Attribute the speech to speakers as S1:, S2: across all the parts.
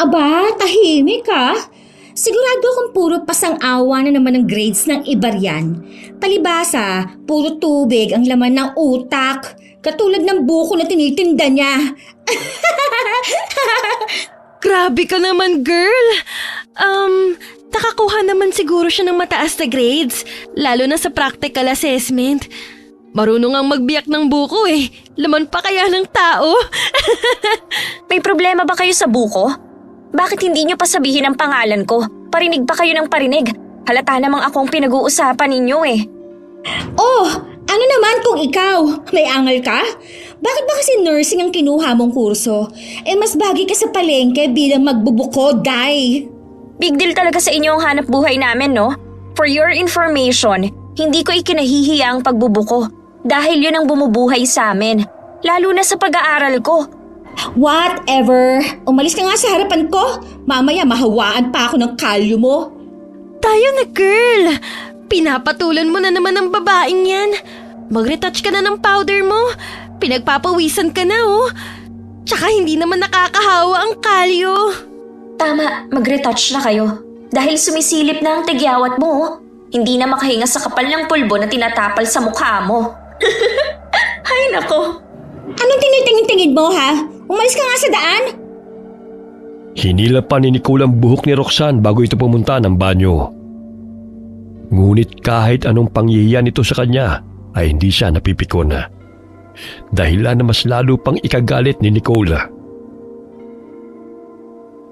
S1: Aba, tahimik ka. Sigurado kung puro pasang-awa na naman ng grades ng iba riyan. Palibasa, puro tubig ang laman ng utak. Katulad ng buko na tinitinda niya.
S2: Grabe ka naman, girl. Nakakuha naman siguro siya ng mataas na grades, lalo na sa practical assessment. Marunong ang magbiyak ng buko eh. Laman pa kaya ng tao?
S3: May problema ba kayo sa buko? Bakit hindi niyo pa sabihin ang pangalan ko? Parinig pa kayo ng parinig. Halata namang akong pinag-uusapan ninyo eh.
S1: Oh, ano naman kung ikaw? May angal ka? Bakit ba kasi nursing ang kinuha mong kurso? Mas bagay ka sa palengke bilang magbubuko, Day.
S3: Big deal talaga sa inyo ang hanap buhay namin, no? For your information, hindi ko ikinahihiya ang pagbubuko. Dahil yun ang bumubuhay sa amin. Lalo na sa pag-aaral ko.
S1: Whatever. Umalis ka nga sa harapan ko. Mamaya mahawaan pa ako ng kalyo mo.
S2: Tayo na, girl. Pinapatulan mo na naman ang babaeng yan. Mag-retouch ka na ng powder mo. Pinagpapawisan ka na, oh. Tsaka hindi naman nakakahawa ang kalyo.
S3: Tama, mag-retouch na kayo. Dahil sumisilip na ang tigyawat mo, oh. Hindi na makahinga sa kapal ng pulbo na tinatapal sa mukha mo. Ay nako.
S1: Anong tinitingin-tingin mo, ha? Umalis ka nga sa daan.
S4: Hinila pa ni Nicole ang buhok ni Roxanne bago ito pumunta ng banyo. Ngunit kahit anong pangyihiyan nito sa kanya ay hindi siya napipikon. Dahilan na mas lalo pang ikagalit ni Nicole.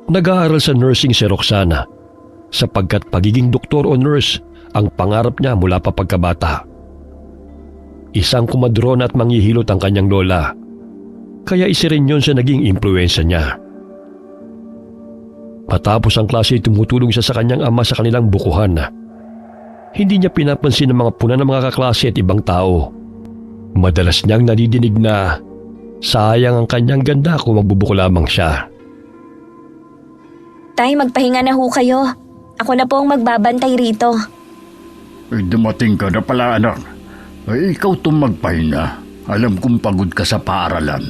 S4: Nag-aaral sa nursing si Roxana sapagkat pagiging doktor o nurse ang pangarap niya mula pa pagkabata. Isang kumadron at manghihilot ang kanyang lola, kaya isa rin yun sa naging impluensya niya. Matapos ang klase tumutulong siya sa kanyang ama sa kanilang bukuhan. Hindi niya pinapansin ang mga puna ng mga kaklase at ibang tao. Madalas niyang nadidinig na sayang ang kanyang ganda kung magbubuko lamang siya.
S3: Tay, magpahinga na ho kayo. Ako na po ang magbabantay rito.
S5: Ay, dumating ka na pala, anak. Ay, ikaw itong magpahinga. Alam kong pagod ka sa paaralan.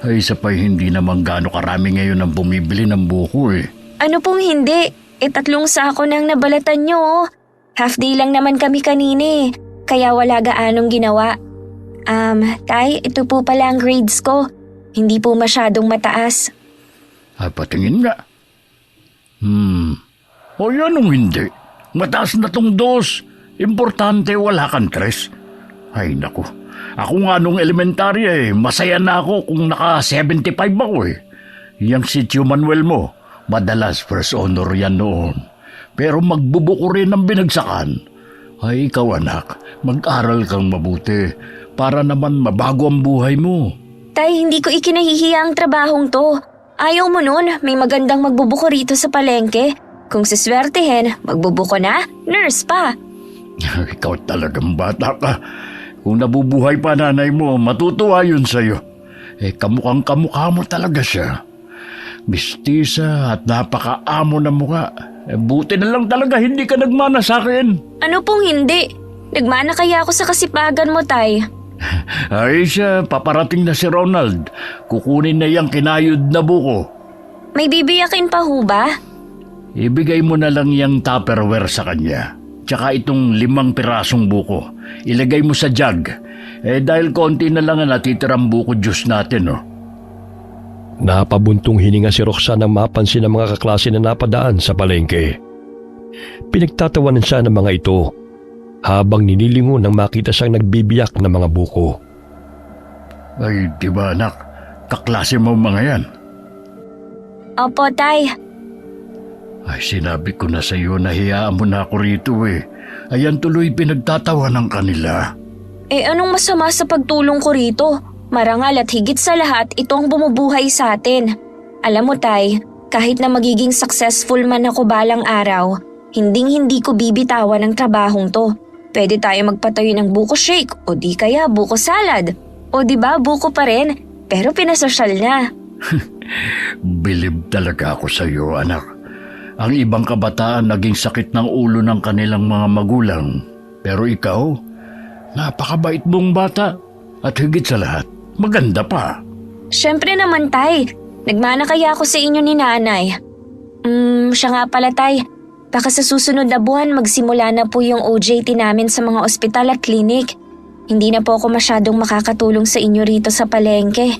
S5: Ay, isa pa'y hindi naman gaano karami ngayon ang bumibili ng buko eh.
S3: Ano pong hindi? 3 sako nang nabalatan nyo, oh. Half day lang naman kami kanini, kaya wala gaanong ginawa. Tay, ito po pala ang grades ko. Hindi po masyadong mataas.
S5: Patingin nga. O yanong hindi. Mataas na tong 2. Importante wala kang 3. Ay naku, ako nga nung elementarya masaya na ako kung naka 75 ako eh. Yang si Tio Manuel mo, madalas first honor yan noon. Pero magbubuko rin ang binagsakan. Ay ikaw anak, mag-aral kang mabuti para naman mabago ang buhay mo.
S3: Tay, hindi ko ikinahihiya ang trabahong to. Ayaw mo nun, may magandang magbubuko rito sa palengke. Kung siswertehin, magbubuko na, nurse pa.
S5: Ikaw talagang bata ka. Kung nabubuhay pa nanay mo, matutuwa yun sa'yo. Kamukhang-kamukha mo talaga siya. Mistisa at napaka-amo na mukha. Buti na lang talaga hindi ka nagmana sa akin.
S3: Ano pong hindi? Nagmana kaya ako sa kasipagan mo, Tay?
S5: Ay siya, paparating na si Ronald. Kukunin na yung kinayod na buko.
S3: May bibiyakin pa ho ba?
S5: Ibigay mo na lang yung Tupperware sa kanya. Tsaka itong 5 pirasong buko. Ilagay mo sa jug. Dahil konti na lang ang natitirang buko juice natin, oh.
S4: Napabuntong hininga si Roxanne nang mapansin ang mga kaklase na napadaan sa palengke. Pinagtatawanan siya ng mga ito habang ninilingon nang makita siyang nagbibiyak ng mga buko.
S5: Ay, di ba anak? Kaklase mo mga yan?
S3: Opo, Tay.
S5: Ay, sinabi ko na sa iyo na hiyaan mo na ako rito eh. Ayan tuloy pinagtatawanan kanila.
S3: Anong masama sa pagtulong ko rito? Marangal at higit sa lahat, ito ang bumubuhay sa atin. Alam mo, Tay, kahit na magiging successful man ako balang araw, hinding-hindi ko bibitawan ang trabahong to. Pwede tayo magpatayo ng buko shake o di kaya buko salad. O di ba buko pa rin, pero pinasosyal na.
S5: Bilib talaga ako sa iyo, anak. Ang ibang kabataan naging sakit ng ulo ng kanilang mga magulang. Pero ikaw, napakabait mong bata. At higit sa lahat, maganda pa.
S3: Siyempre naman, Tay. Nagmana kaya ako sa inyo ni Nanay. Siya nga pala, Tay. Baka sa susunod na buwan magsimula na po yung OJT namin sa mga ospital at klinik. Hindi na po ako masyadong makakatulong sa inyo rito sa palengke.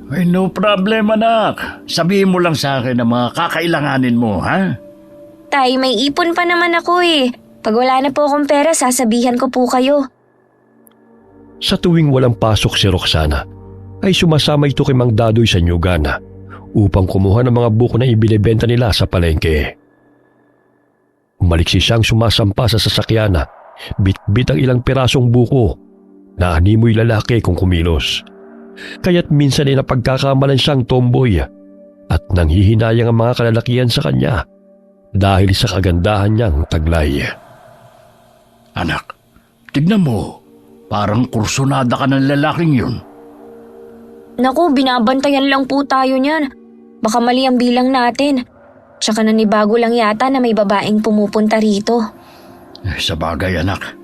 S5: Ay, no problem, anak. Sabihin mo lang sa akin ang mga kakailanganin mo, ha?
S3: Tay, may ipon pa naman ako eh. Pag wala na po akong pera, sasabihan ko po kayo.
S4: Sa tuwing walang pasok si Roxana, ay sumasama ito kay Mang Dadoy sa Nyugana upang kumuha ng mga buko na ibinebenta nila sa palengke. Umaliksi siyang sumasampa sa sasakyan, bit-bit ang ilang pirasong buko na animoy lalaki kung kumilos. Kaya't minsan ay napagkakamalan siyang tomboy at nanghihinayang ang mga kalalakihan sa kanya dahil sa kagandahan niyang taglay.
S5: Anak, tignan mo. Parang kursunada ka ng lalaking yun.
S3: Naku, binabantayan lang po tayo niyan. Baka mali ang bilang natin. Tsaka nanibago lang yata na may babaeng pumupunta rito.
S5: Sa bagay, anak.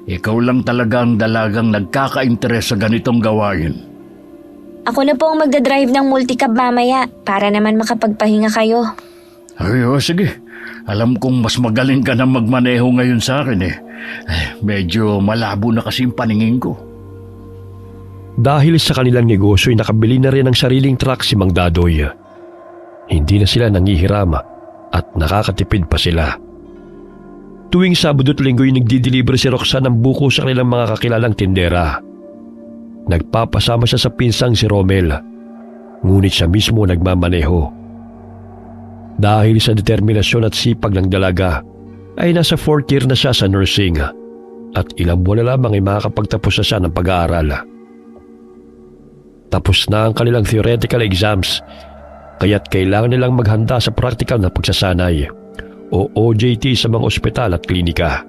S5: Ikaw lang talaga ang dalagang nagkaka-interes sa ganitong gawain.
S3: Ako na po ang magdadrive ng multicab mamaya para naman makapagpahinga kayo.
S5: Ay, sige. Alam kong mas magaling ka na magmaneho ngayon sa akin eh. Medyo malabo na kasi yung paningin ko.
S4: Dahil sa kanilang negosyo ay nakabili na rin ng sariling truck si Mang Dadoy. Hindi na sila nangihiram at nakakatipid pa sila. Tuwing Sabado at Linggo ay nagdi-deliver si Roxanne ng buko sa kanilang mga kakilalang tindera. Nagpapasama siya sa pinsang si Romel, ngunit siya mismo nagmamaneho. Dahil sa determinasyon at sipag ng dalaga, ay nasa 4th year na siya sa nursing at ilang buwan na lamang ay makakapagtapos na siya ng pag-aaral. Tapos na ang kanilang theoretical exams, kaya't kailangan nilang maghanda sa practical na pagsasanay o OJT sa mga ospital at klinika.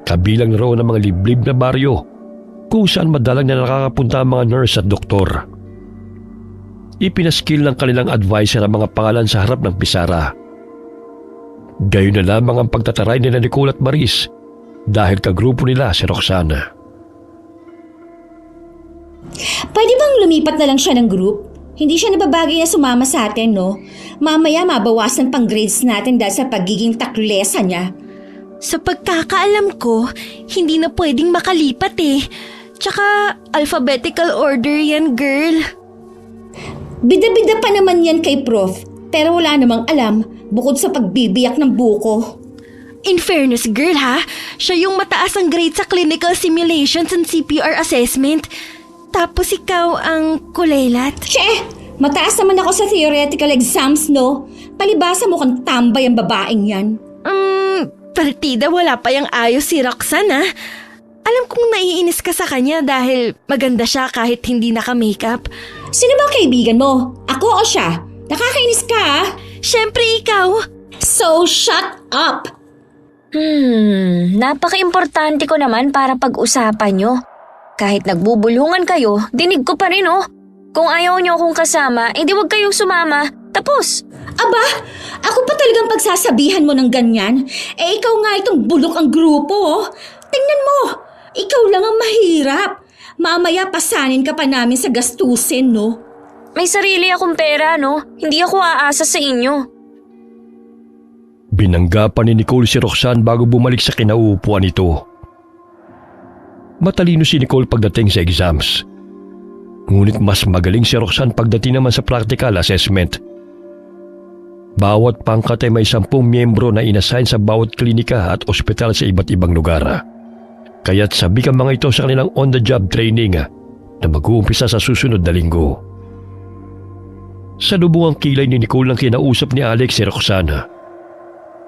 S4: Kabilang na roon ang mga liblib na baryo kung saan madalang na nakakapunta ang mga nurse at doktor. Ipinaskil ng kanilang advisor ang mga pangalan sa harap ng pisara. Gayon na lamang ang pagtataray nila Nicole at Maris dahil kagrupo nila si Roxana.
S1: Pwede bang lumipat na lang siya ng group? Hindi siya nababagay na sumama sa atin, no? Mamaya mabawasan pang grades natin dahil sa pagiging taklesa niya.
S2: Sa pagkakaalam ko, hindi na pwedeng makalipat eh. Tsaka alphabetical order yan, girl.
S1: Bida-bida pa naman yan kay Prof, pero wala namang alam bukod sa pagbibiyak ng buko.
S2: In fairness, girl ha, siya yung mataas ang grade sa clinical simulations and CPR assessment. Tapos ikaw ang kulelat.
S1: Che! Mataas naman ako sa theoretical exams, no? Palibasa mo kang tambay ang babaeng yan.
S2: Partida wala pa yung ayos si Roxanne ha. Alam kong naiinis ka sa kanya dahil maganda siya kahit hindi naka-makeup.
S1: Sino ba ang kaibigan mo? Ako o siya? Nakakainis ka, ah?
S2: Siyempre ikaw.
S1: So, shut up!
S3: Napaka-importante ko naman para pag-usapan nyo. Kahit nagbubulungan kayo, dinig ko pa rin oh. Kung ayaw nyo akong kasama, edi wag kayong sumama. Tapos!
S1: Aba, ako pa talagang pagsasabihan mo ng ganyan. Eh ikaw nga itong bulok ang grupo, oh. Tingnan mo, ikaw lang ang mahirap. Mamaya pasanin ka pa namin sa gastusin, no?
S3: May sarili akong pera, no? Hindi ako aasa sa inyo.
S4: Binangga pa ni Nicole si Roxanne bago bumalik sa kinauupuan nito. Matalino si Nicole pagdating sa exams. Ngunit mas magaling si Roxanne pagdating naman sa practical assessment. Bawat pangkat ay may 10 miyembro na inassign sa bawat klinika at ospital sa iba't ibang lugar. Kaya't sabi ka mga ito sa kanilang on-the-job training na mag-uumpisa sa susunod na linggo. Sa lubong ang kilay ni Nicole nang kinausap ni Alex si Roxana.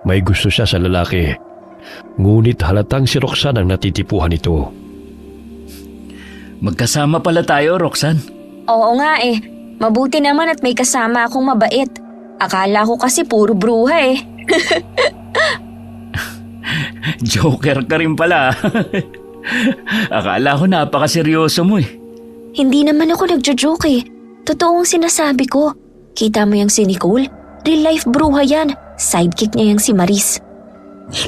S4: May gusto siya sa lalaki, ngunit halatang si Roxana ang natitipuhan nito.
S5: Magkasama pala tayo, Roxanne.
S3: Oo nga eh. Mabuti naman at may kasama akong mabait. Akala ko kasi puro bruha eh.
S5: Joker ka rin pala. Akala ko napakaseryoso mo eh.
S3: Hindi naman ako nagjo-joke eh. Totoo ang sinasabi ko. Kita mo yung si Nicole? Real life bruha yan. Sidekick niya yung si Maris.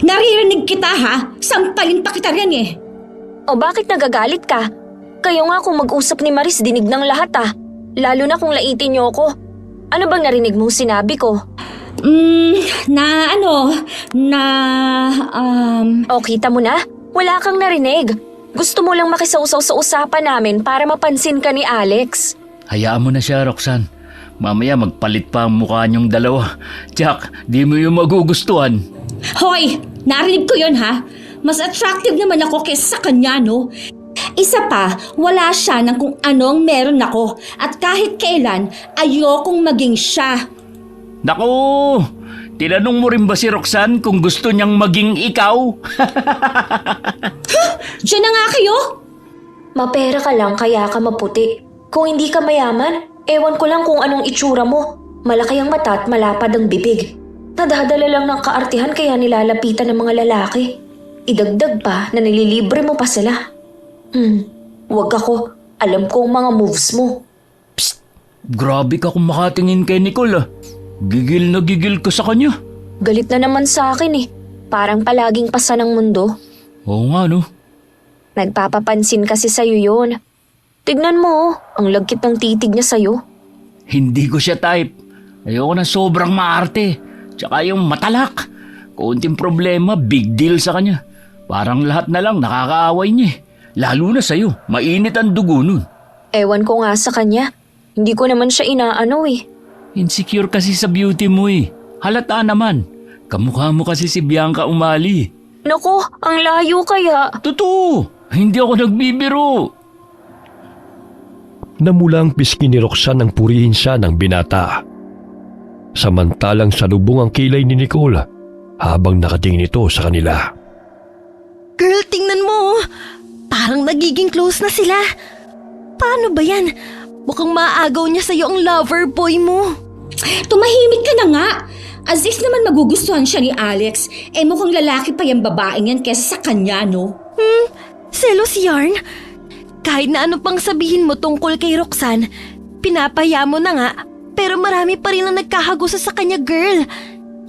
S1: Naririnig kita, ha? Sampalin pa kita rin, eh.
S3: O bakit nagagalit ka? Kayo nga kung mag-usap ni Maris dinig ng lahat ah. Lalo na kung laitin niyo ako. Ano bang narinig mong sinabi ko? O, kita mo na? Wala kang narinig. Gusto mo lang makisausaw sa usapan namin para mapansin ka ni Alex.
S5: Hayaan mo na siya, Roxanne. Mamaya magpalit pa ang mukha niyong dalawa. Jack, di mo yung magugustuhan.
S1: Hoy! Narinig ko yun ha? Mas attractive naman ako kaysa sa kanya, no? Isa pa, wala siya ng kung anong meron ako. At kahit kailan, ayokong maging siya.
S5: Naku! Tinanong mo rin ba si Roxanne kung gusto niyang maging ikaw?
S1: Diyan na nga kayo!
S3: Mapera ka lang kaya ka maputi. Kung hindi ka mayaman, ewan ko lang kung anong itsura mo. Malaki ang mata at malapad ang bibig. Nadadala lang ng kaartihan kaya nilalapitan ng mga lalaki. Idagdag pa na nililibre mo pa sila. Wag ako. Alam ko ang mga moves mo.
S5: Grabe ka kung makatingin kay Nicole ah. Gigil na gigil ka sa kanya.
S3: Galit na naman sa akin eh. Parang palaging pasa ng mundo.
S5: Oo nga no.
S3: Nagpapapansin kasi sa'yo yun. Tignan mo, ang lagkit ng titig niya sa'yo.
S5: Hindi ko siya type. Ayoko na sobrang maarte. Tsaka yung matalak. Konting problema, big deal sa kanya. Parang lahat na lang nakakaaway niya eh. Lalo na sa'yo, mainit ang dugo nun.
S3: Ewan ko nga sa kanya. Hindi ko naman siya inaano eh.
S5: Insecure kasi sa beauty mo eh. Halata naman. Kamukha mo kasi si Bianca Umali.
S3: Naku, ang layo kaya.
S5: Totoo, hindi ako nagbibiro.
S4: Namulang pisngi ni Roxanne ang purihin siya ng binata. Samantalang salubong ang kilay ni Nicole habang nakatingin ito sa kanila.
S2: Girl, tingnan mo. Parang nagiging close na sila. Paano ba yan? Mukhang maaagaw niya sa'yo ang lover boy mo.
S1: Tumahimik ka na nga! As if naman magugustuhan siya ni Alex, mukhang lalaki pa yung babaeng yan kesa sa kanya, no?
S2: Selos yarn? Kahit na ano pang sabihin mo tungkol kay Roxanne, pinapaya mo na nga, pero marami pa rin ang nagkahagusa sa kanya, girl.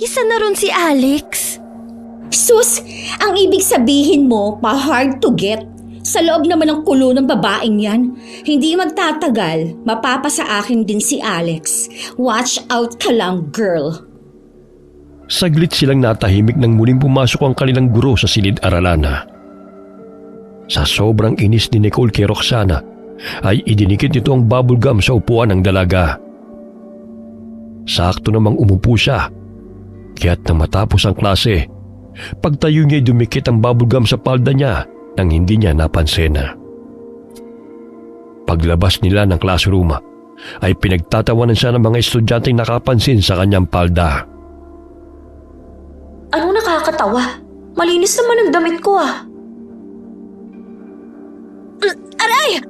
S2: Isa na ron si Alex.
S1: Sus, ang ibig sabihin mo, pa-hard to get. Sa loob naman ng kulo ng babaeng yan, hindi magtatagal, mapapasa akin din si Alex. Watch out ka lang, girl.
S4: Saglit silang natahimik nang muling pumasok ang kanilang guro sa silid-aralan. Sa sobrang inis ni Nicole kay Roxana, ay idinikit nito ang bubble gum sa upuan ng dalaga. Sakto namang umupo siya, kaya't nang matapos ang klase, pagtayo niya dumikit ang bubble gum sa palda niya nang hindi niya napansin. Paglabas nila ng classroom, ay pinagtatawanan siya ng mga estudyanteng nakapansin sa kanyang palda.
S3: Ano nakakatawa? Malinis naman ang damit ko ah. Aray!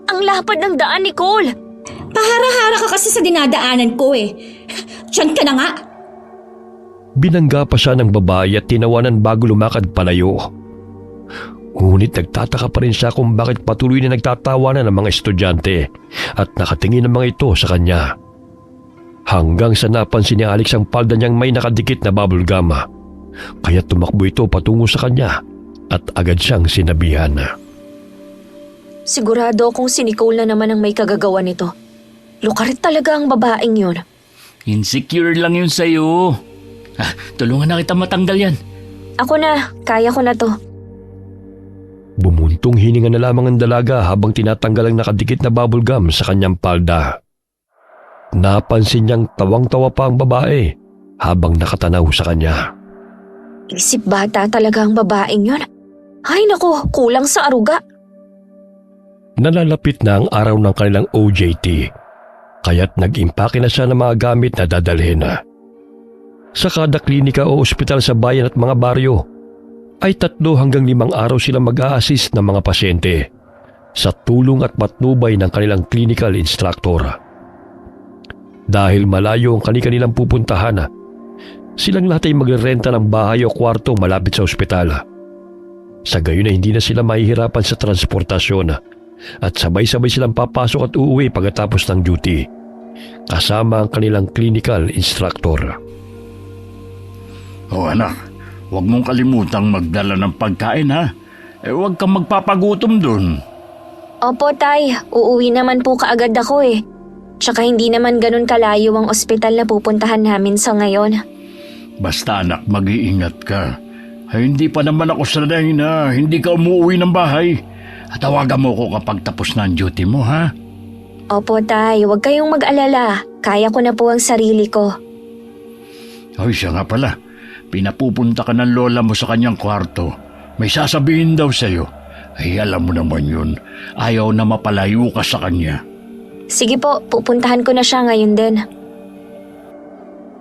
S3: Ang lapad ng daan, Nicole!
S1: Pahara-hara ka kasi sa dinadaanan ko eh. Diyan ka na nga.
S4: Binangga pa siya ng babae at tinawanan bago lumakad palayo. Ngunit nagtataka pa rin siya kung bakit patuloy na nagtatawanan ng mga estudyante at nakatingin ang mga ito sa kanya. Hanggang sa napansin ni Alex ang palda niyang may nakadikit na bubble gum. Kaya tumakbo ito patungo sa kanya at agad siyang sinabihan.
S3: Sigurado akong si Nicole na naman ang may kagagawa nito. Lukarit talaga ang babaeng yun.
S5: Insecure lang yun sa'yo. Tulungan na kita matanggal yan.
S3: Ako na, kaya ko na to.
S4: Bumuntong hininga na lamang ang dalaga habang tinatanggal ang nakadikit na bubble gum sa kanyang palda. Napansin niyang tawang-tawa pa ang babae habang nakatanaw sa kanya.
S3: Isip bata talaga ang babaeng yun. Ay nako, kulang sa aruga.
S4: Nalalapit na ang araw ng kanilang OJT, kaya't nag-impake na siya ng mga gamit na dadalhin. Sa kada klinika o ospital sa bayan at mga baryo, ay 3 hanggang 5 araw silang mag-a-assist ng mga pasyente sa tulong at patnubay ng kanilang clinical instructor. Dahil malayo ang kanilang pupuntahan, silang lahat ay magrerenta ng bahay o kwarto malapit sa ospital. Sa gayon ay hindi na sila mahihirapan sa transportasyon at sabay-sabay silang papasok at uuwi pagkatapos ng duty, kasama ang kanilang clinical instructor.
S5: Anak, huwag mong kalimutang magdala ng pagkain ha. Huwag kang magpapagutom dun.
S3: Opo tay, uuwi naman po kaagad ako eh. Tsaka hindi naman ganun kalayo ang ospital na pupuntahan namin sa ngayon.
S5: Basta anak, mag-iingat ka. Ay, hindi pa naman ako sanay na hindi ka umuwi ng bahay. Tawagan mo ko kapag tapos na ang duty mo, ha?
S3: Opo, Tay. Huwag kayong mag-alala. Kaya ko na po ang sarili ko.
S5: Ay, siya nga pala. Pinapupunta ka ng lola mo sa kanyang kwarto. May sasabihin daw sa'yo. Ay, alam mo naman yun. Ayaw na mapalayo ka sa kanya.
S3: Sige po, pupuntahan ko na siya ngayon din.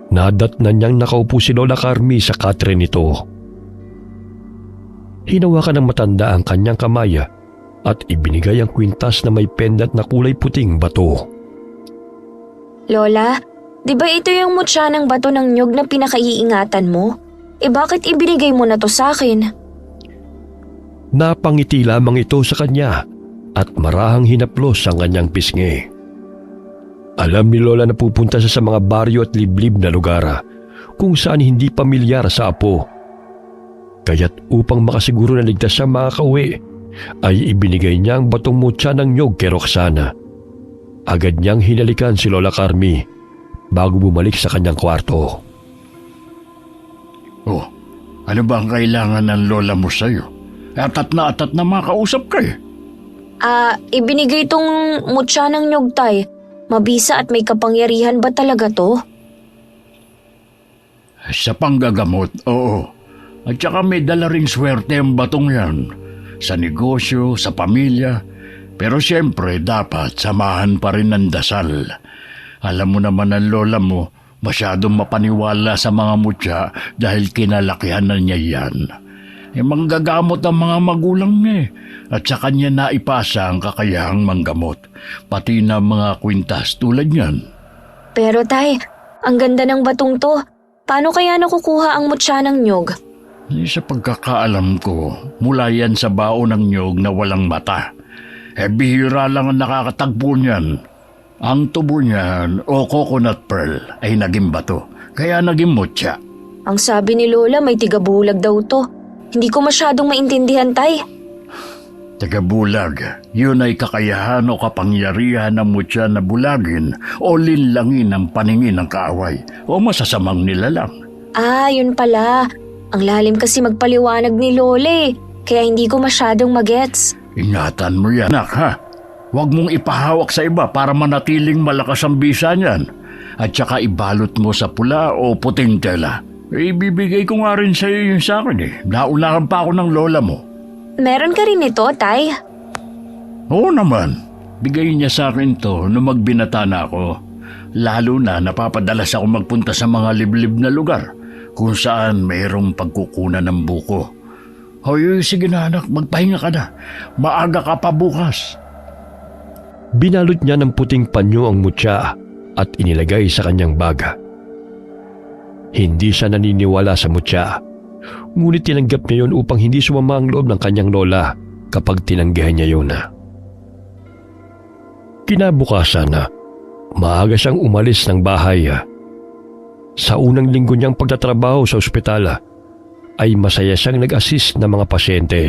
S4: Nadatnan niyang nakaupo si Lola Carmi sa katre nito. Hinawakan ng matanda ang kanyang kamay at ibinigay ang kwintas na may pendant na kulay puting bato.
S3: Lola, di ba ito yung mutya ng bato ng nyug na pinakaiingatan mo? Bakit ibinigay mo na to sa akin?
S4: Napangiti lamang ito sa kanya at marahang hinaplos ang kanyang pisngi. Alam ni Lola na pupunta siya sa mga baryo at liblib na lugar kung saan hindi pamilyar sa apo. Kaya't upang makasiguro na ligtas siya makakauwi, ay ibinigay niya ang batong mutya ng nyog kay Roxana. Agad niyang hinalikan si Lola Carmi bago bumalik sa kanyang kwarto.
S5: Oh, ano ba ang kailangan ng lola mo sa'yo? Atat na makausap ka eh.
S3: Ibinigay tong mutya ng nyug, Tay. Mabisa at may kapangyarihan ba talaga to?
S5: Sa panggagamot, oo. At saka may dala ring swerte ang batong yan. Sa negosyo, sa pamilya. Pero siyempre dapat samahan pa rin ng dasal. Alam mo naman ang lola mo, masyadong mapaniwala sa mga mutya dahil kinalakihan na niya yan. Manggagamot ang mga magulang niya at sa kanya naipasa ang kakayahang manggamot, pati na mga kwintas tulad niyan.
S3: Pero Tay, ang ganda ng batong to. Paano kaya nakukuha ang mutya ng nyug?
S5: Sa pagkakaalam ko, mula yan sa baon ng nyog na walang mata. Bihira lang ang nakakatagpo niyan. Ang tubo niyan o coconut pearl ay naging bato, kaya naging mutya.
S3: Ang sabi ni Lola may tigabulag daw to. Hindi ko masyadong maintindihan, Tay.
S5: Tagabulag, yun ay kakayahan o kapangyarihan ng mutya na bulagin o linlangin ang paningin ng kaaway o masasamang nilalang.
S3: Yun pala. Ang lalim kasi magpaliwanag ni Lola kaya hindi ko masyadong magets.
S5: Ingatan mo yan, anak, ha? Huwag mong ipahawak sa iba para manatiling malakas ang bisa niyan. At saka ibalot mo sa pula o puting tela. Ibibigay ko nga rin sa iyo yung sa akin eh. Naunahan pa ako ng lola mo.
S3: Meron ka rin ito, Tay?
S5: Oo naman. Bigay niya sa akin to nung magbinata na ako. Lalo na napapadalas ako magpunta sa mga liblib na lugar kung saan mayroong pagkukunan ng buko. Hoy, sige na anak, magpahinga ka na. Maaga ka pa bukas.
S4: Binalot niya ng puting panyo ang mutya at inilagay sa kanyang baga. Hindi siya naniniwala sa mutya, ngunit tinanggap niya yun upang hindi sumama ang loob ng kanyang lola kapag tinanggihan niya yun. Kinabukasan, maaga siyang umalis ng bahay. Sa unang linggo niyang pagtatrabaho sa ospital, ay masaya siyang nag-assist ng mga pasyente.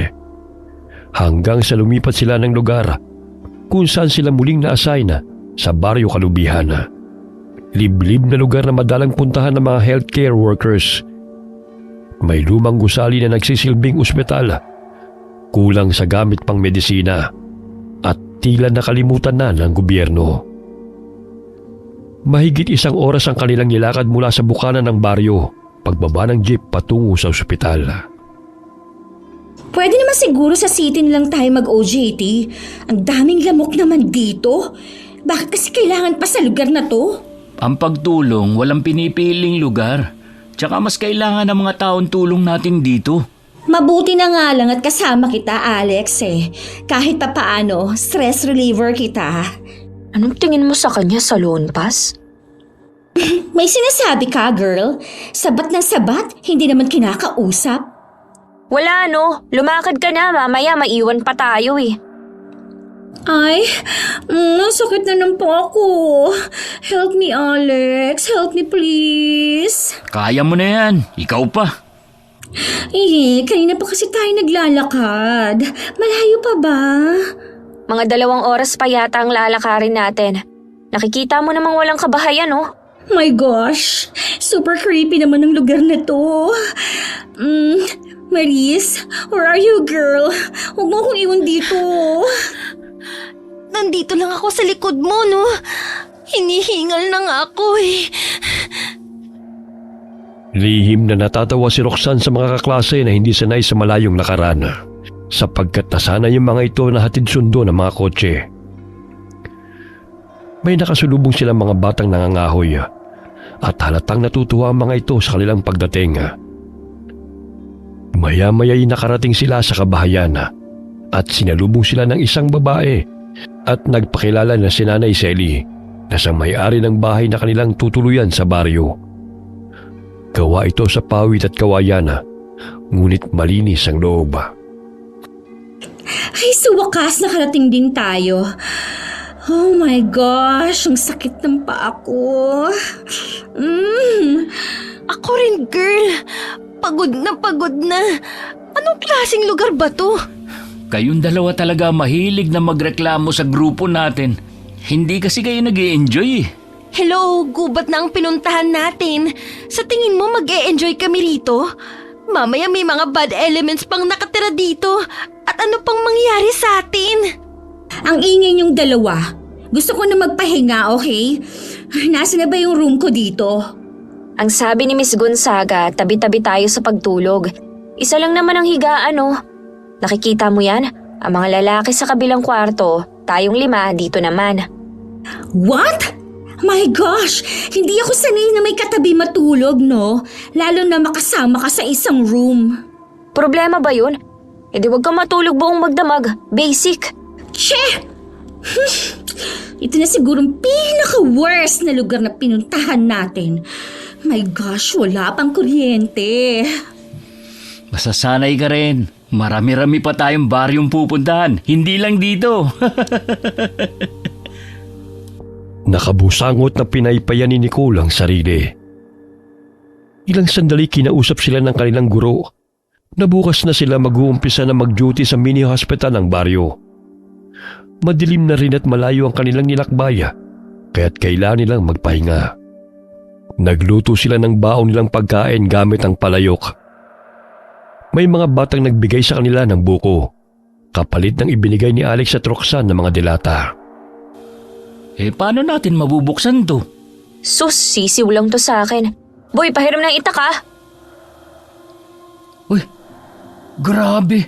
S4: Hanggang sa lumipat sila ng lugar kung saan sila muling na-assign sa Baryo Kalubihan. Liblib na lugar na madalang puntahan ng mga healthcare workers. May lumang gusali na nagsisilbing ospital, kulang sa gamit pang medisina, at tila nakalimutan na ng gobyerno. Mahigit 1 oras ang kanilang nilakad mula sa bukana ng baryo, pagbaba ng jeep patungo sa ospital.
S1: Pwede naman siguro sa city lang tayo mag-OJT. Ang daming lamok naman dito. Bakit kasi kailangan pa sa lugar na to?
S6: Ang pagtulong, walang pinipiling lugar. Tsaka mas kailangan ng mga taong tulong natin dito.
S1: Mabuti na nga lang at kasama kita, Alex eh. Kahit papaano, stress reliever kita.
S3: Anong tingin mo sa kanya, sa loan pass?
S1: May sinasabi ka, girl. Sabat ng sabat, hindi naman kinakausap.
S3: Wala lumakad ka na, mamaya maiwan pa tayo eh.
S1: Ay, sakit na ng po ako. Help me, Alex. Help me, please.
S6: Kaya mo na yan, ikaw pa.
S1: Kanina pa kasi tayo naglalakad. Malayo pa ba?
S3: Mga 2 oras pa yata ang lalakarin natin. Nakikita mo namang walang kabahayan,
S1: My gosh, super creepy naman ang lugar na to. Maris, where are you, girl? Huwag mo akong iwan dito.
S2: Nandito lang ako sa likod mo, no? Hinihingal na nga ako eh.
S4: Lihim na natatawa si Roxanne sa mga kaklase na hindi sanay sa malayong lakaran, sapagkat nasanay yung mga ito na hatid sundo ng mga kotse. May nakasulubong silang mga batang nangangahoy at halatang natutuwa ang mga ito sa kanilang pagdating. Maya-maya'y nakarating sila sa kabahayan at sinalubong sila ng isang babae at nagpakilala na si Nanay Selly na siyang may-ari ng bahay na kanilang tutuluyan sa baryo. Gawa ito sa pawid at kawayan, ngunit malinis ang loob.
S1: Ay, sa wakas nakarating din tayo. Oh my gosh, ang sakit ng paa ko.
S2: Ako rin, girl. Pagod na. Anong klaseng lugar ba to?
S6: Kayong dalawa talaga mahilig na magreklamo sa grupo natin. Hindi kasi kayo nag-e-enjoy eh.
S2: Hello, gubat na ang pinuntahan natin. Sa tingin mo mag-e-enjoy kami rito? Mamaya may mga bad elements pang nakatira dito. At ano pang mangyari sa atin?
S1: Ang ingay niyong dalawa. Gusto ko na magpahinga, okay? Nasaan na ba yung room ko dito?
S3: Ang sabi ni Miss Gonzaga, tabi-tabi tayo sa pagtulog. Isa lang naman ang higaan, oh. Nakikita mo yan? Ang mga lalaki sa kabilang kwarto, tayong 5 dito naman.
S1: What? My gosh! Hindi ako sanay na may katabi matulog, no? Lalo na makasama ka sa isang room.
S3: Problema ba yun? E di wag kang matulog buong magdamag. Basic.
S1: Che! Ito na sigurong pinaka-worst na lugar na pinuntahan natin. My gosh, wala pang kuryente.
S6: Masasanay ka rin. Marami-rami pa tayong baryong pupuntahan. Hindi lang dito.
S4: Nakabusangot na pinaypayan ni Nicole ang sarili. Ilang sandali kinausap sila ng kanilang guro na bukas na sila mag-uumpisa na mag-duty sa mini-hospital ng baryo. Madilim na rin at malayo ang kanilang nilakbay, kaya't kailangan nilang magpahinga. Nagluto sila ng baon nilang pagkain gamit ang palayok. May mga batang nagbigay sa kanila ng buko, kapalit ng ibinigay ni Alex at Roxanne ng mga dilata.
S6: Paano natin mabubuksan to?
S3: Sus, sisiw lang to sa akin. Boy, pahiram ng itak ah.
S6: Uy, grabe.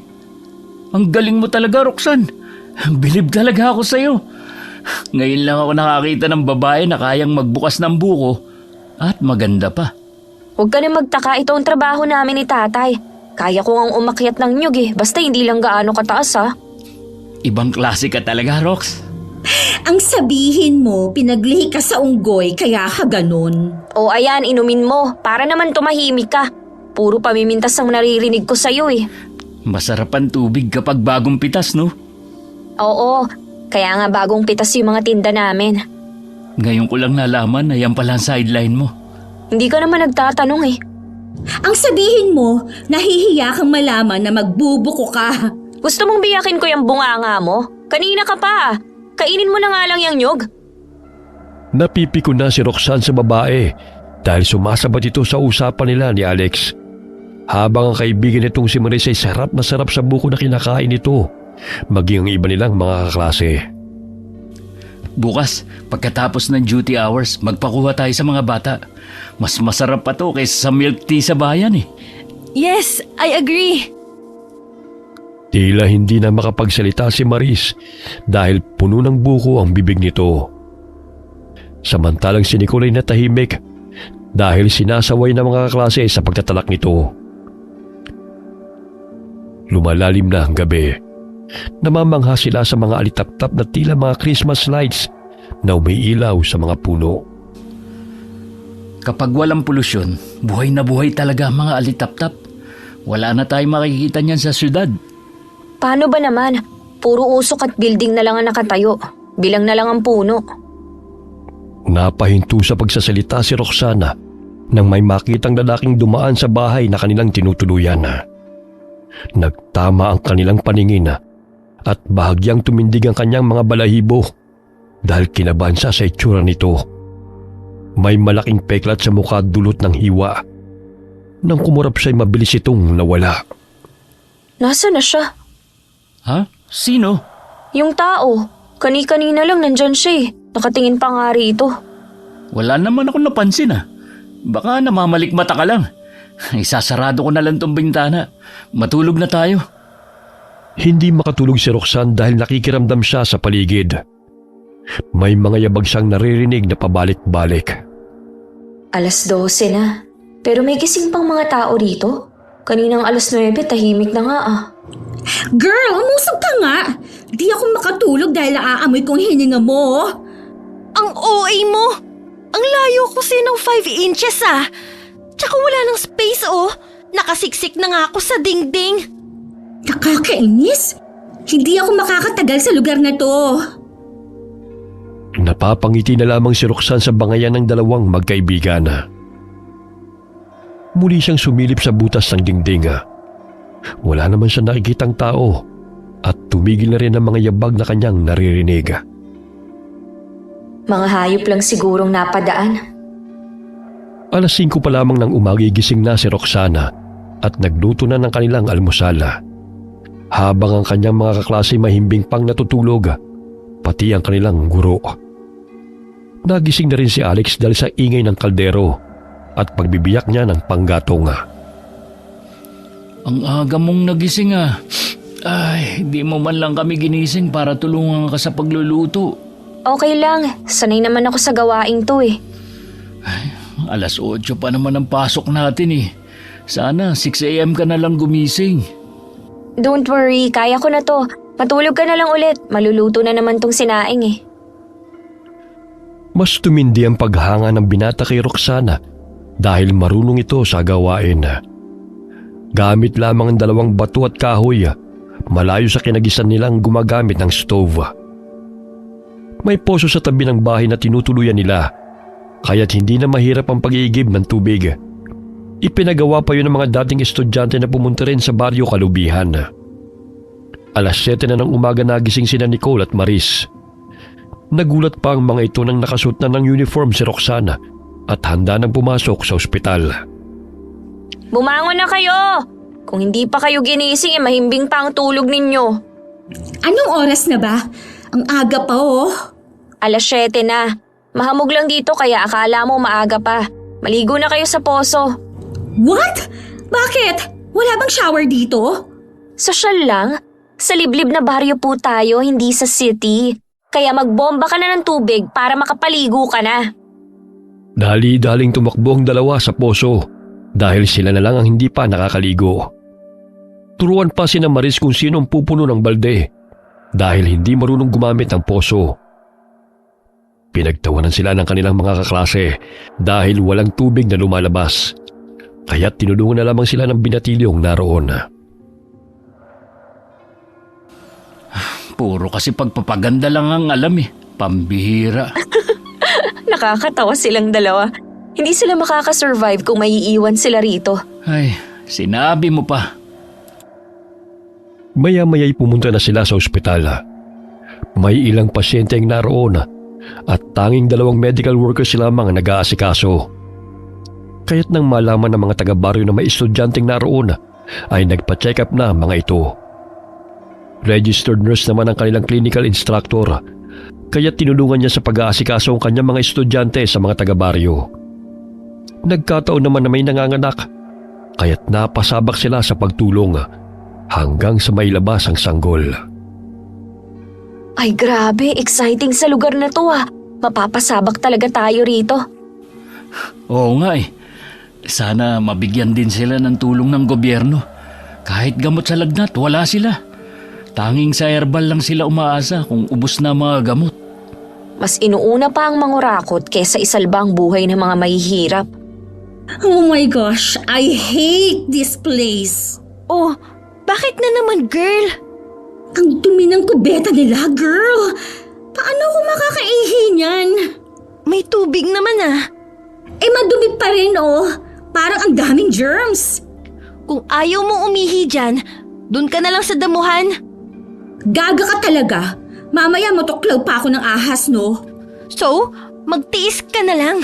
S6: Ang galing mo talaga, Roxanne. Bilib talaga ako sa'yo. Ngayon lang ako nakakita ng babae na kayang magbukas ng buko at maganda pa.
S3: Huwag ka na magtaka, ito ang trabaho namin ni tatay. Kaya ko ngang umakyat ng nyug eh, basta hindi lang gaano kataas ah.
S6: Ibang klase ka talaga, Rox.
S1: Ang sabihin mo, pinaglihi ka sa unggoy kaya ka ganun.
S3: O ayan, inumin mo, para naman tumahimik ka. Puro pamimintas ang naririnig ko sa'yo eh.
S6: Masarap ang tubig kapag bagong pitas, no?
S3: Oo, kaya nga bagong pitas yung mga tinda namin.
S6: Ngayon ko lang nalaman na yan pala ang sideline mo.
S3: Hindi ka naman nagtatanong eh.
S1: Ang sabihin mo, nahihiya kang malaman na magbubuko ka.
S3: Gusto mong biyakin ko yung bunganga mo? Kanina ka pa. Kainin mo na nga lang yung nyug.
S4: Napipiko na si Roxanne sa babae dahil sumasabat ito sa usapan nila ni Alex. Habang ang kaibigan nitong si Maris ay sarap na sarap sa buko na kinakain nito, maging ang iba nilang mga kaklase.
S6: Bukas, pagkatapos ng duty hours, magpakuha tayo sa mga bata. Mas masarap pa to kaysa sa milk tea sa bayan eh.
S2: Yes, I agree.
S4: Tila hindi na makapagsalita si Maris dahil puno ng buko ang bibig nito. Samantalang si Nicole ay natahimik dahil sinasaway ng mga kaklase sa pagtatalak nito. Lumalalim na ang gabi. Namamangha sila sa mga alitap-tap na tila mga Christmas lights na umiilaw sa mga puno.
S6: Kapag walang polusyon, buhay na buhay talaga ang mga alitap-tap. Wala na tayong makikita niyan sa syudad.
S3: Paano ba naman? Puro usok at building na lang ang nakatayo. Bilang na lang ang puno.
S4: Napahinto sa pagsasalita si Roxana nang may makitang lalaking dumaan sa bahay na kanilang tinutuluyan. Nagtama ang kanilang paningin at bahagyang tumindig ang kanyang mga balahibo dahil kinabahan siya sa itsura nito. May malaking peklat sa mukha dulot ng hiwa. Nang kumurap siya'y mabilis itong nawala.
S3: Nasaan na siya?
S6: Ha? Sino?
S3: Yung tao. Kani-kanina lang nandyan siya eh. Nakatingin pa nga rito.
S6: Wala naman ako napansin Baka namamalikmata ka lang. Isasarado ko na lang tong bintana. Matulog na tayo.
S4: Hindi makatulog si Roxanne dahil nakikiramdam siya sa paligid. May mga yabag siyang naririnig na pabalik-balik.
S3: 12:00 na. Pero may gising pang mga tao rito. Kaninang 9:00 tahimik na nga
S1: Girl, umusog ka nga. Di ako makatulog dahil naaamoy kong hininga mo.
S2: Ang OA mo! Ang layo kasi ng 5 inches Tsaka wala ng space Nakasiksik na nga ako sa dingding.
S1: Nakakainis. Hindi ako makakatagal sa lugar na to.
S4: Napapangiti na lamang si Roxanne sa bangayan ng dalawang magkaibigan. Muli siyang sumilip sa butas ng dingding. Wala naman siya nakikitang tao at tumigil na rin ang mga yabag na kanyang naririnig.
S3: Mga hayop lang sigurong napadaan.
S4: 5:00 pa lamang ng umaga gising na si Roxana at nagluto na ng kanilang almusal. Habang ang kanyang mga kaklase mahimbing pang natutulog, pati ang kanilang guro. Nagising na rin si Alex dahil sa ingay ng kaldero at pagbibiyak niya ng panggatong.
S6: Ang aga mong nagising Ay, di mo man lang kami ginising para tulungan ka sa pagluluto.
S3: Okay lang. Sanay naman ako sa gawaing to eh.
S6: 8:00 pa naman ang pasok natin Sana 6 a.m. ka na lang gumising.
S3: Don't worry, kaya ko na to. Matulog ka na lang ulit. Maluluto na naman tong sinaing eh.
S4: Mas tumindi ang paghanga ng binata kay Roxana dahil marunong ito sa gawain. Gamit lamang ang 2 bato at kahoy, malayo sa kinagisan nilang gumagamit ng stove. May poso sa tabi ng bahay na tinutuluyan nila, kaya't hindi na mahirap ang pag-iigib ng tubig. Ipinagawa pa yun ng mga dating estudyante na pumunta rin sa baryo Kalubihan. 7:00 na ng umaga nagising sina Nicole at Maris. Nagulat pa ang mga ito nang nakasuot na ng uniform si Roxana at handa nang pumasok sa ospital.
S3: Bumangon na kayo! Kung hindi pa kayo ginising mahimbing pa ang tulog ninyo.
S1: Anong oras na ba? Ang aga pa
S3: 7:00 na. Mahamog lang dito kaya akala mo maaga pa. Maligo na kayo sa poso.
S1: What? Bakit? Wala bang shower dito?
S3: Sosyal lang. Sa liblib na baryo po tayo, hindi sa city. Kaya magbomba ka na ng tubig para makapaligo ka na.
S4: Dali-daling tumakbo ang dalawa sa poso dahil sila na lang ang hindi pa nakakaligo. Turuan pa sina Maris kung sino ang pupuno ng balde dahil hindi marunong gumamit ng poso. Pinagtawanan sila ng kanilang mga kaklase dahil walang tubig na lumalabas. Kaya't tinulungan na lamang sila ng binatilyong naroon.
S6: Puro kasi pagpapaganda lang ang alam Pambihira.
S3: Nakakatawa silang dalawa. Hindi sila makakasurvive kung maiiwan sila rito.
S6: Ay, sinabi mo pa.
S4: Maya-maya'y pumunta na sila sa ospital. May ilang pasyente ang naroon at tanging 2 medical workers lamang ang nag-aasikaso. Kaya't nang malaman ng mga taga-baryo na may estudyanteng naroon ay nagpa-check up na mga ito. Registered nurse naman ang kanilang clinical instructor kaya tinulungan niya sa pag-aasikaso ang kanyang mga estudyante sa mga taga-baryo. Nagkataon naman na may nanganganak kaya't napasabak sila sa pagtulong hanggang sa may labas ang sanggol.
S3: Ay grabe, exciting sa lugar na to Mapapasabak talaga tayo rito.
S6: Oo nga Sana mabigyan din sila ng tulong ng gobyerno. Kahit gamot sa lagnat, wala sila. Tanging sa herbal lang sila umaasa kung ubos na mga gamot.
S3: Mas inuuna pa ang mangurakot kesa isalba ang buhay ng mga mahihirap.
S1: Oh my gosh, I hate this place.
S2: Oh, bakit na naman, girl?
S1: Ang dumi ng kubeta nila, girl. Paano ako makakaihi niyan?
S2: May tubig naman
S1: Madumi pa rin Parang ang daming germs.
S2: Kung ayaw mo umihi dyan, dun ka na lang sa damuhan.
S1: Gaga ka talaga. Mamaya matuklaw pa ako ng ahas, no?
S2: So, magtiis ka na lang.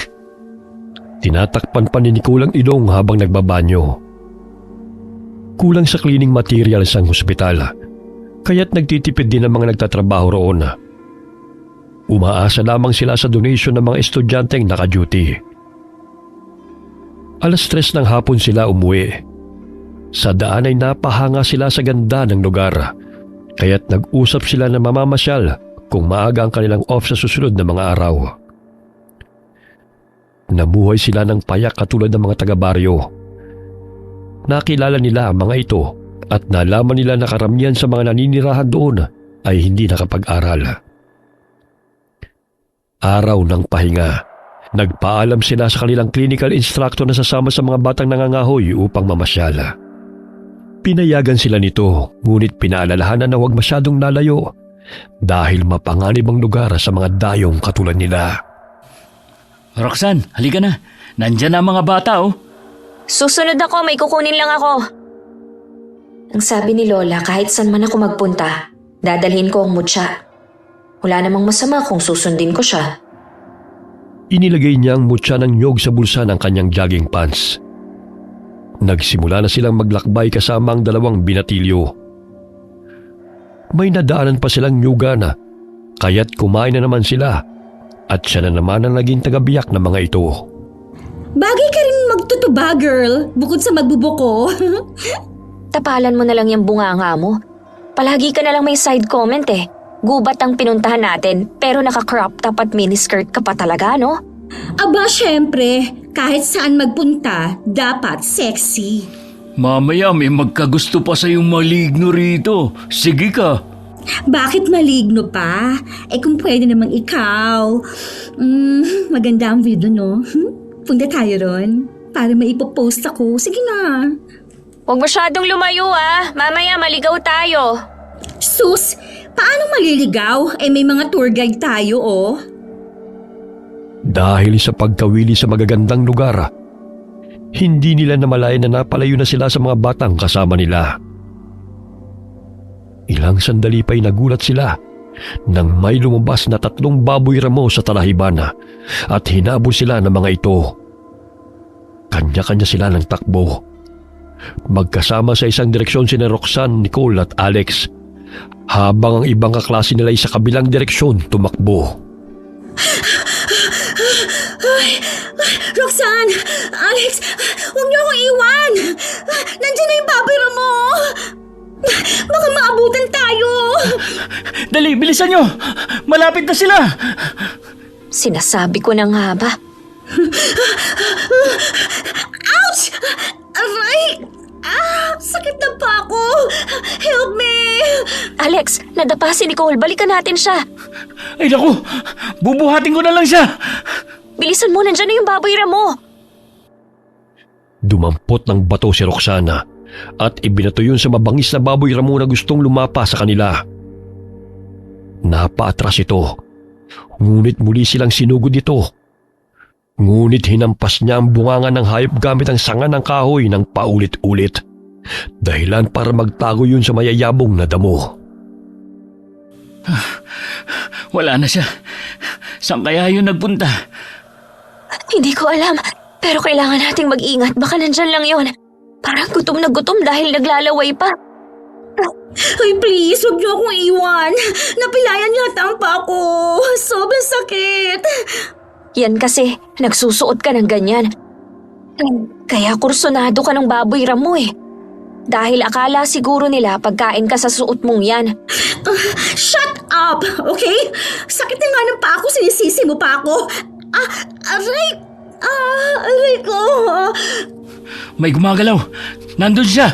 S4: Tinatakpan pa ni Nicole ang ilong habang nagbabanyo. Kulang sa cleaning materials ang hospital, kaya't nagtitipid din ang mga nagtatrabaho roon. Umaasa lamang sila sa donation ng mga estudyanteng naka-duty. 3:00 ng hapon sila umuwi. Sa daan ay napahanga sila sa ganda ng lugar, kaya't nag-usap sila na mamamasyal kung maaga ang kanilang off sa susunod na mga araw. Nabuhay sila ng payak katulad ng mga taga-baryo. Nakilala nila ang mga ito at nalaman nila na karamihan sa mga naninirahan doon ay hindi nakapag-aral. Araw ng pahinga, nagpaalam sila sa kanilang clinical instructor na sasama sa mga batang nangangahoy upang mamasyal. Pinayagan sila nito, ngunit pinaalalahanan na huwag masyadong lalayo dahil mapanganib ang lugar sa mga dayong katulad nila.
S6: Roxanne, halika na. Nandyan na ang mga bata, oh.
S3: Susunod ako, may kukunin lang ako. Ang sabi ni Lola, kahit saan man ako magpunta, dadalhin ko ang mutya. Wala namang masama kung susundin ko siya.
S4: Inilagay niya ang mutya ng nyog sa bulsa ng kanyang jogging pants. Nagsimula na silang maglakbay kasama ang 2 binatilyo. May nadaanan pa silang nyugan, kaya't kumain na naman sila at siya na naman ang naging tagabiyak ng mga ito.
S1: Bagay ka rin magtutuba, girl, bukod sa magbubuko.
S3: Tapalan mo na lang yung bunganga mo. Palagi ka na lang may side comment eh. Gubat ang pinuntahan natin pero naka-crop top at miniskirt ka pa talaga, no?
S1: Aba, syempre, kahit saan magpunta, dapat sexy.
S6: Mamaya may magkagusto pa sa yung maligno rito. Sige ka.
S1: Bakit maligno pa? Eh kung pwede namang ikaw. Maganda ang video, no? Punta tayo ron para maipopost ako. Sige na.
S3: Huwag masyadong lumayo ah. Mamaya maligaw tayo.
S1: Sus, paano maliligaw? Eh may mga tour guide tayo, oh.
S4: Dahil sa pagkawili sa magagandang lugar, hindi nila namalayan na napalayo na sila sa mga batang kasama nila. Ilang sandali pa'y nagulat sila nang may lumabas na 3 baboy ramo sa talahiban at hinabol sila ng mga ito. Kanya-kanya sila ng takbo. Magkasama sa isang direksyon sina Roxanne, Nicole at Alex, habang ang ibang kaklase nila ay sa kabilang direksyon tumakbo.
S1: Roxanne! Alex! Huwag niyo akong iwan! Nandiyan na yung baboy mo! Baka maabutan tayo!
S6: Dali, bilisan nyo! Malapit na sila!
S3: Sinasabi ko na nga ba?
S1: Ouch! Aray! Sakit na pa ako! Help me!
S3: Alex, nadapa si Nicole. Balikan natin siya.
S6: Ay naku! Bubuhatin ko na lang siya!
S3: Bilisan mo, nandyan na yung baboy mo.
S4: Dumampot ng bato si Roxana at ibinato yun sa mabangis na baboy ramo na gustong lumapa sa kanila. Napaatras ito, ngunit muli silang sinugod ito. Ngunit hinampas niya ang bunganga ng hayop gamit ang sanga ng kahoy ng paulit-ulit. Dahilan para magtago yun sa mayayabong na damo.
S6: Wala na siya. Saan kaya yun nagpunta?
S3: Hindi ko alam, pero kailangan nating mag-ingat. Baka nandyan lang yon. Parang gutom na gutom dahil naglalaway pa.
S1: Ay, please, huwag niyo akong iwan. Napilayan yata ang pa ako. Sobrang sakit.
S3: Yan kasi, nagsusuot ka ng ganyan. Kaya kursunado ka ng baboy mo eh. Dahil akala siguro nila pagkain ka sa suot mong yan.
S1: Shut up, okay? Sakit na nga ng pa ako, sinisisi mo pa ako. Aray! Aray ko!
S6: May gumagalaw. Nandun siya.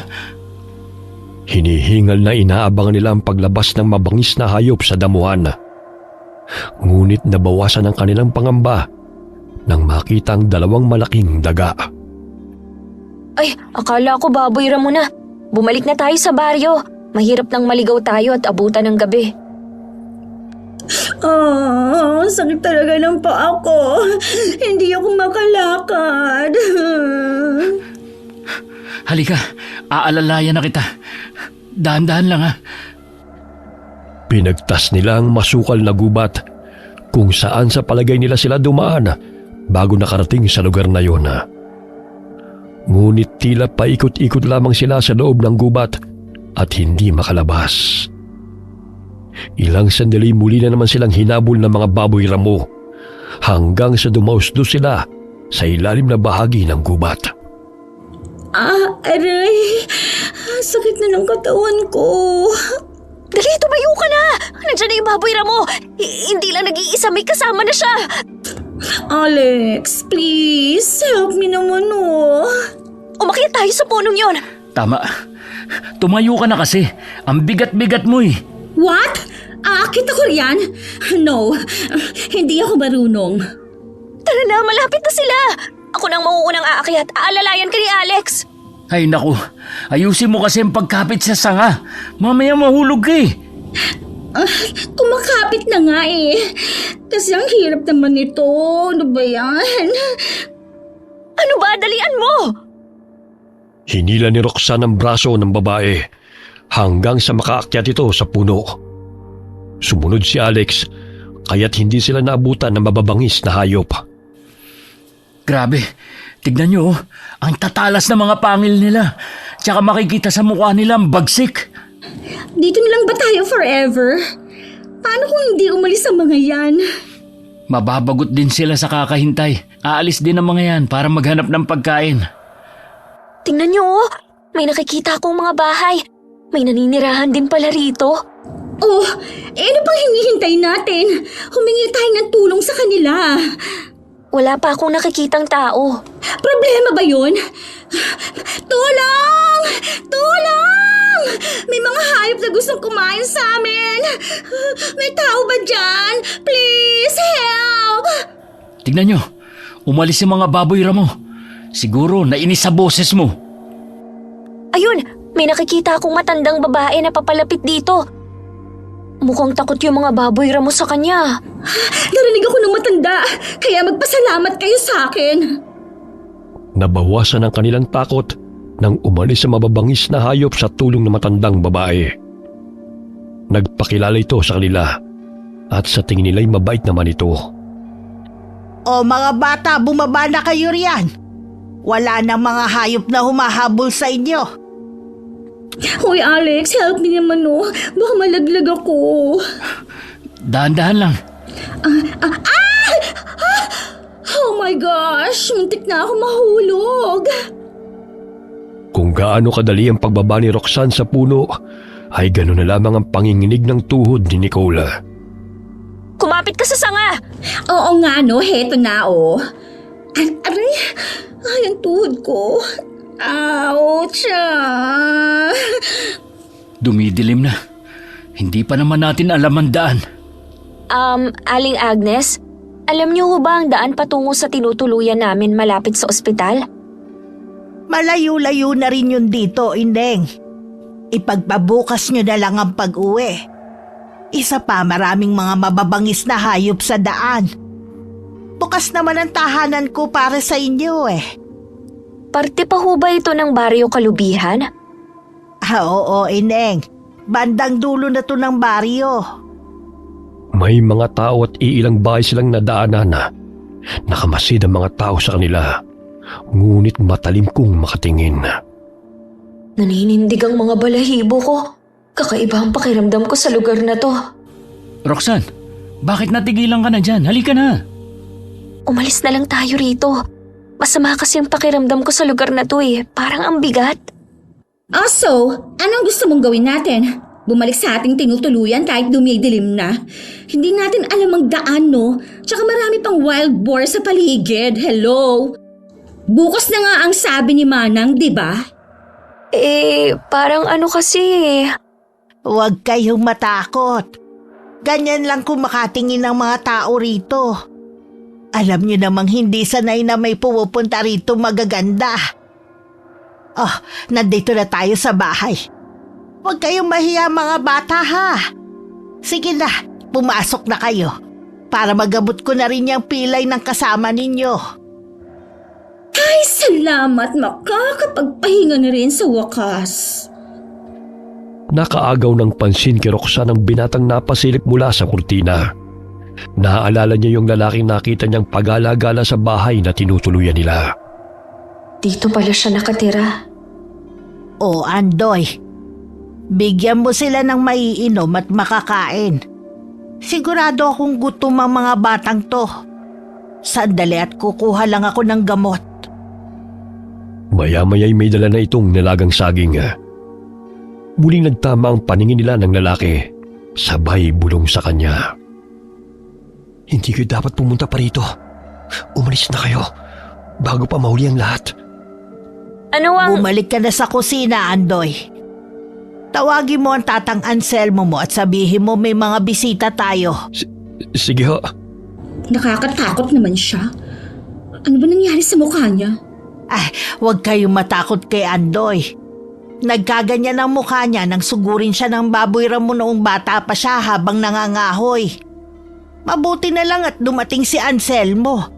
S4: Hinihingal na inaabangan nila ang paglabas ng mabangis na hayop sa damuhan. Ngunit nabawasan ang kanilang pangamba nang makita ang 2 malaking daga.
S3: Ay, akala ko baboy mo na. Bumalik na tayo sa baryo. Mahirap nang maligaw tayo at abutan ng gabi.
S1: Sakit talaga ng pa ako. Hindi ako makalakad.
S6: Halika, aalalayan na kita. Dahan-dahan lang ha.
S4: Pinagtas nila ang masukal na gubat kung saan sa palagay nila sila dumaan bago nakarating sa lugar na yon. Ngunit tila paikot-ikot lamang sila sa loob ng gubat at hindi makalabas. Ilang sandali muli na naman silang hinabol ng mga baboy ramo hanggang sa dumausdos sila sa ilalim na bahagi ng gubat.
S1: Aray, sakit na ng katawan ko.
S3: Dali, tumayo ka na! Nandiyan na yung baboy Ramo! Hindi lang nag-iisa, may kasama na siya!
S1: Alex, please, help me naman
S3: Umakyat tayo sa punong yon!
S6: Tama. Tumayo ka na kasi. Ang bigat-bigat mo eh.
S1: What? Aakit ako riyan? No, hindi ako marunong.
S3: Tara na, malapit na sila! Ako nang mauunang aakyat, aalalayan ka ni Alex!
S6: Ay naku, ayusin mo kasi ang pagkapit sa sanga. Mamaya mahulog ka eh.
S1: Kumakapit na nga eh. Kasi ang hirap naman ito. Ano ba yan?
S3: Ano ba? Dalian mo!
S4: Hinila ni Roxanne ang braso ng babae hanggang sa makaakyat ito sa puno. Sumunod si Alex, kaya't hindi sila naabutan ng mababangis na hayop.
S6: Grabe, tignan nyo, ang tatalas ng mga pangil nila. Tsaka makikita sa mukha nila ang bagsik.
S1: Dito na lang ba tayo forever? Paano kung hindi umalis ang mga yan?
S6: Mababagot din sila sa kakahintay. Aalis din ang mga yan para maghanap ng pagkain.
S3: Tingnan nyo, may nakikita akong mga bahay. May naninirahan din pala rito.
S1: Oh, ano pang hinihintay natin? Humingi tayo ng tulong sa kanila.
S3: Wala pa akong nakikitang tao.
S1: Problema ba yun? Tulong! Tulong! May mga hayop na gustong kumain sa amin. May tao ba dyan? Please, help!
S6: Tignan nyo, umalis yung mga baboy Ramo. Siguro nainis sa boses mo.
S3: Ayun, may nakikita akong matandang babae na papalapit dito. Mukhang takot yung mga baboy Ramo sa kanya.
S1: Narinig ako ng matanda, kaya magpasalamat kayo sa akin.
S4: Nabawasan ang kanilang takot nang umalis sa mababangis na hayop sa tulong ng matandang babae. Nagpakilala ito sa kanila at sa tingin nila'y mabait naman ito.
S7: O mga bata, bumaba na kayo riyan. Wala nang mga hayop na humahabol sa inyo.
S1: Hoy Alex, help me naman Baka malaglag ako.
S6: Dahan-dahan lang.
S1: Oh my gosh, muntik na ako mahulog.
S4: Kung gaano kadali ang pagbaba ni Roxanne sa puno, ay gano'n na lamang ang panginginig ng tuhod ni Nicola.
S3: Kumapit ka sa sanga!
S1: Oo nga heto na Aray, ang tuhod ko. Ouch!
S6: Dumidilim na. Hindi pa naman natin alam ang daan.
S3: Aling Agnes, alam niyo ho ba ang daan patungo sa tinutuluyan namin malapit sa ospital?
S7: Malayo-layo na rin yun dito, Indeng. Ipagpabukas nyo na lang ang pag-uwi. Isa pa, maraming mga mababangis na hayop sa daan. Bukas naman ang tahanan ko para sa inyo
S3: Parte pa ho ba ito ng baryo Kalubihan?
S7: Oo, Indeng. Bandang dulo na to ng baryo.
S4: May mga tao at iilang bahay silang nadaanan na nakamasid ang mga tao sa kanila. Ngunit matalim kong makatingin.
S3: Naninindig ang mga balahibo ko. Kakaiba ang pakiramdam ko sa lugar na to.
S6: Roxanne, bakit natigilan ka na dyan? Halika na.
S3: Umalis na lang tayo rito. Masama kasi ang pakiramdam ko sa lugar na to Parang ang bigat.
S1: So, anong gusto mong gawin natin? Bumalik sa ating tinutuluyan kahit dumidilim na. Hindi natin alam ang daan, Tsaka marami pang wild boar sa paligid. Hello? Bukas na nga ang sabi ni Manang, di ba?
S3: Parang ano kasi
S7: Huwag kayong matakot. Ganyan lang kung makatingin ng mga tao rito. Alam niyo namang hindi sanay na may pumupunta rito magaganda. Oh, nandito na tayo sa bahay. Huwag kayong mahiya mga bata ha. Sige na, pumasok na kayo. Para magamot ko na rin yung pilay ng kasama ninyo.
S1: Ay, salamat, makakapagpahinga na rin sa wakas.
S4: Nakaagaw ng pansin kay Roxanne ang binatang napasilip mula sa kurtina. Naaalala niya yung lalaking nakita niyang pag-alagala sa bahay na tinutuluyan nila.
S3: Dito pala siya nakatira.
S7: O Andoy, bigyan mo sila ng maiinom at makakain. Sigurado akong gutom ang mga batang to. Sandali at kukuha lang ako ng gamot.
S4: Maya-maya'y may dala na itong nilagang saging. Muling nagtama ang paningin nila ng lalaki, sabay bulong sa kanya. Hindi kayo dapat pumunta pa rito. Umalis na kayo, bago pa mahuli ang lahat.
S3: Ano ang...
S7: Bumalik ka na sa kusina, Andoy. Tawagin mo ang tatang Anselmo mo at sabihin mo may mga bisita tayo.
S4: Sige ho.
S1: Nakakatakot naman siya. Ano ba nangyari sa mukha niya?
S7: Ay, huwag kayong matakot kay Andoy. Nagkaganyan ang mukha niya nang sugurin siya ng baboy ramo noong bata pa siya habang nangangahoy. Mabuti na lang at dumating si Anselmo.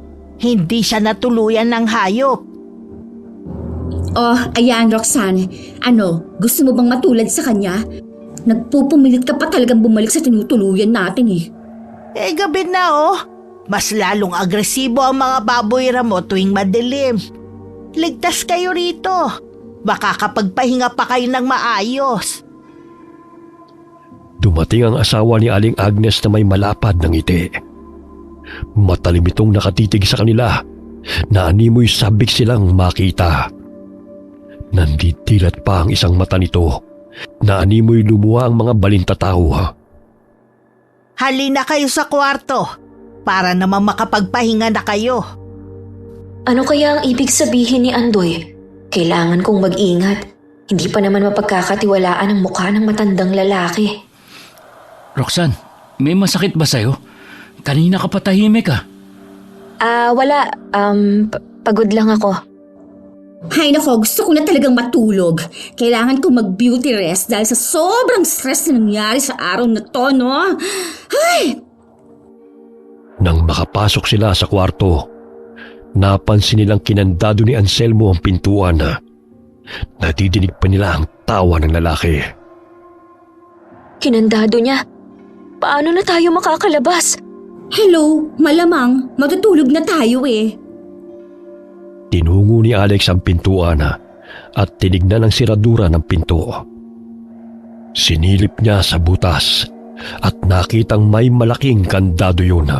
S7: Hindi siya natuluyan ng hayop.
S1: Oh, ayan Roxanne. Ano, gusto mo bang matulad sa kanya? Nagpupumilit ka pa talagang bumalik sa tinutuluyan natin eh.
S7: Eh gabi na oh. Mas lalong agresibo ang mga baboy ramo tuwing madilim. Ligtas kayo rito. Baka kapagpahinga pa kayo ng maayos.
S4: Dumating ang asawa ni Aling Agnes na may malapad ng ngiti. Matalim itong nakatitig sa kanila. Naanimoy sabik silang makita. Nanditilat pa ang isang mata nito. Naanimoy lumuha ang mga balintataw.
S7: Halina kayo sa kwarto para naman makapagpahinga na kayo.
S3: Ano kaya ang ibig sabihin ni Andoy? Kailangan kong mag-ingat. Hindi pa naman mapagkakatiwalaan ang mukha ng matandang lalaki.
S6: Roxanne, may masakit ba sa'yo? Kanina ka pa tahimik ah.
S3: Wala. Pagod lang ako.
S1: Hay nako, gusto ko na talagang matulog. Kailangan ko mag-beauty rest dahil sa sobrang stress na nangyari sa araw na to, no? Ay!
S4: Nang makapasok sila sa kwarto, napansin nilang kinandado ni Anselmo ang pintuan. Natidinig pa nila ang tawa ng lalaki.
S3: Kinandado niya. Paano na tayo makakalabas?
S1: Hello, malamang matutulog na tayo eh.
S4: Tinungo ni Alex ang pintuan at tinignan ang siradura ng pinto. Sinilip niya sa butas at nakitang may malaking kandado yun.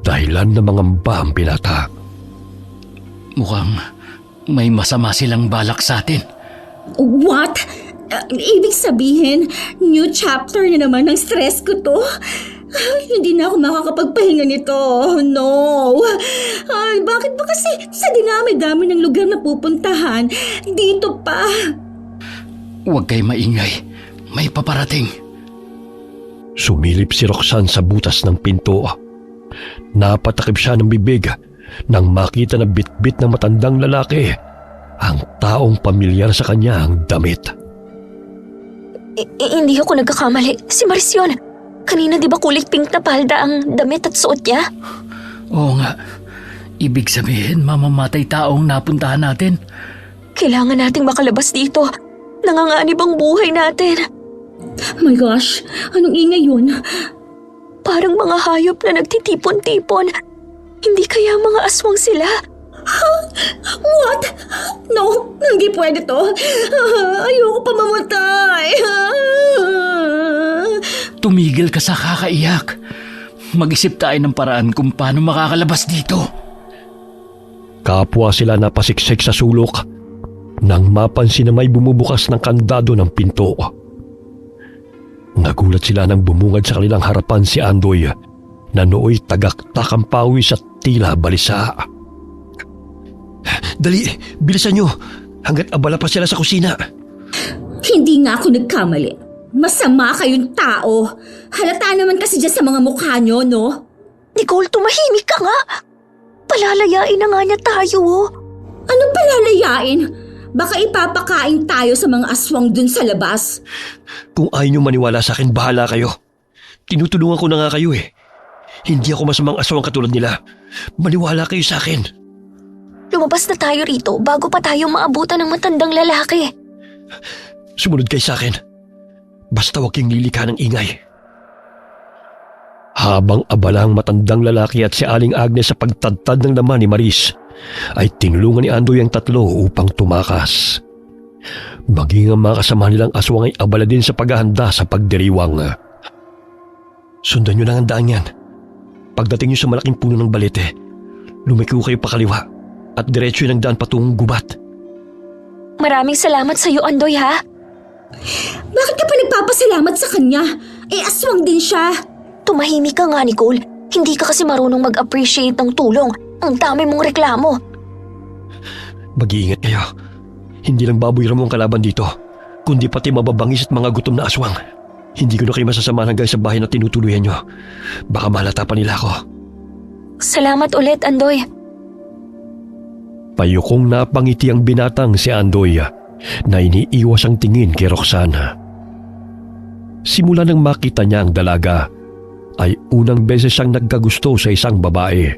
S4: Dahilan ng mga ang binata.
S6: Mukhang may masama silang balak sa atin.
S1: What? Ibig sabihin, new chapter na naman ng stress ko to? Hindi na ako makakapagpahinga nito. No. Ay, bakit ba kasi sa dinami-dami ng lugar na pupuntahan, dito pa?
S6: Huwag kayo maingay. May paparating.
S4: Sumilip si Roxanne sa butas ng pinto. Napatakip siya ng bibig nang makita na bitbit ng matandang lalaki ang taong pamilyar sa kanya ang damit.
S3: Hindi ako nagkakamali. Si Maricion. Kanina di ba kulay pink na palda ang damit at suot niya?
S6: Oo nga. Ibig sabihin, mamamatay taong napuntahan natin.
S3: Kailangan nating makalabas dito. Nanganganib ang buhay natin.
S1: My gosh, anong ingay yun?
S3: Parang mga hayop na nagtitipon-tipon. Hindi kaya mga aswang sila?
S1: What? No, hindi pwede to. Ayoko pa mamatay.
S6: Tumigil ka sa kakaiyak. Mag-isip tayo ng paraan kung paano makakalabas dito.
S4: Kapwa sila napasiksik sa sulok nang mapansin na may bumubukas ng kandado ng pinto. Nagulat sila nang bumungad sa kanilang harapan si Andoy na nooy tagaktak ang pawis at tila balisa. Dali, bilisan nyo hanggat abala pa sila sa kusina.
S1: Hindi nga ako nagkamali. Masama kayong tao. Halata naman kasi dyan sa mga mukha nyo, no?
S3: Nicole, tumahimik ka nga. Palalayain na nga niya tayo, oh.
S1: Anong palalayain? Baka ipapakain tayo sa mga aswang dun sa labas.
S4: Kung ayaw nyo maniwala sa akin, bahala kayo. Tinutulungan ko na nga kayo eh. Hindi ako masamang aswang katulad nila. Maniwala kayo sa akin.
S3: Lumabas na tayo rito bago pa tayo maabutan ng matandang lalaki.
S4: Sumunod kayo sa akin. Basta huwag kayong lilika ng ingay. Habang abala ang matandang lalaki at si Aling Agnes sa pagtadtad ng laman ni Maris, ay tinulungan ni Andoy ang tatlo upang tumakas. Maging ang mga kasama nilang aswang ay abala din sa paghahanda sa pagdiriwang. Sundan nyo lang ang daan yan. Pagdating nyo sa malaking puno ng balete, lumiko kayo pakaliwa at diretso yun ang daan patungong gubat.
S3: Maraming salamat sa iyo, Andoy, ha?
S1: Bakit ka pa nagpapasalamat sa kanya? Aswang din siya.
S3: Tumahimik ka nga, Nicole. Hindi ka kasi marunong mag-appreciate ng tulong. Ang dami mong reklamo.
S4: Mag-iingat kayo. Hindi lang baboy ramo ang kalaban dito, kundi pati mababangis at mga gutom na aswang. Hindi ko na kayo masasamahan hanggang sa bahay na tinutuluyan nyo. Baka malata pa nila ako.
S3: Salamat ulit, Andoy.
S4: Payukong napangiti ang binatang si Andoy na iniiwas ang tingin kay Roxana. Simula nang makita niya ang dalaga, ay unang beses siyang nagkagusto sa isang babae.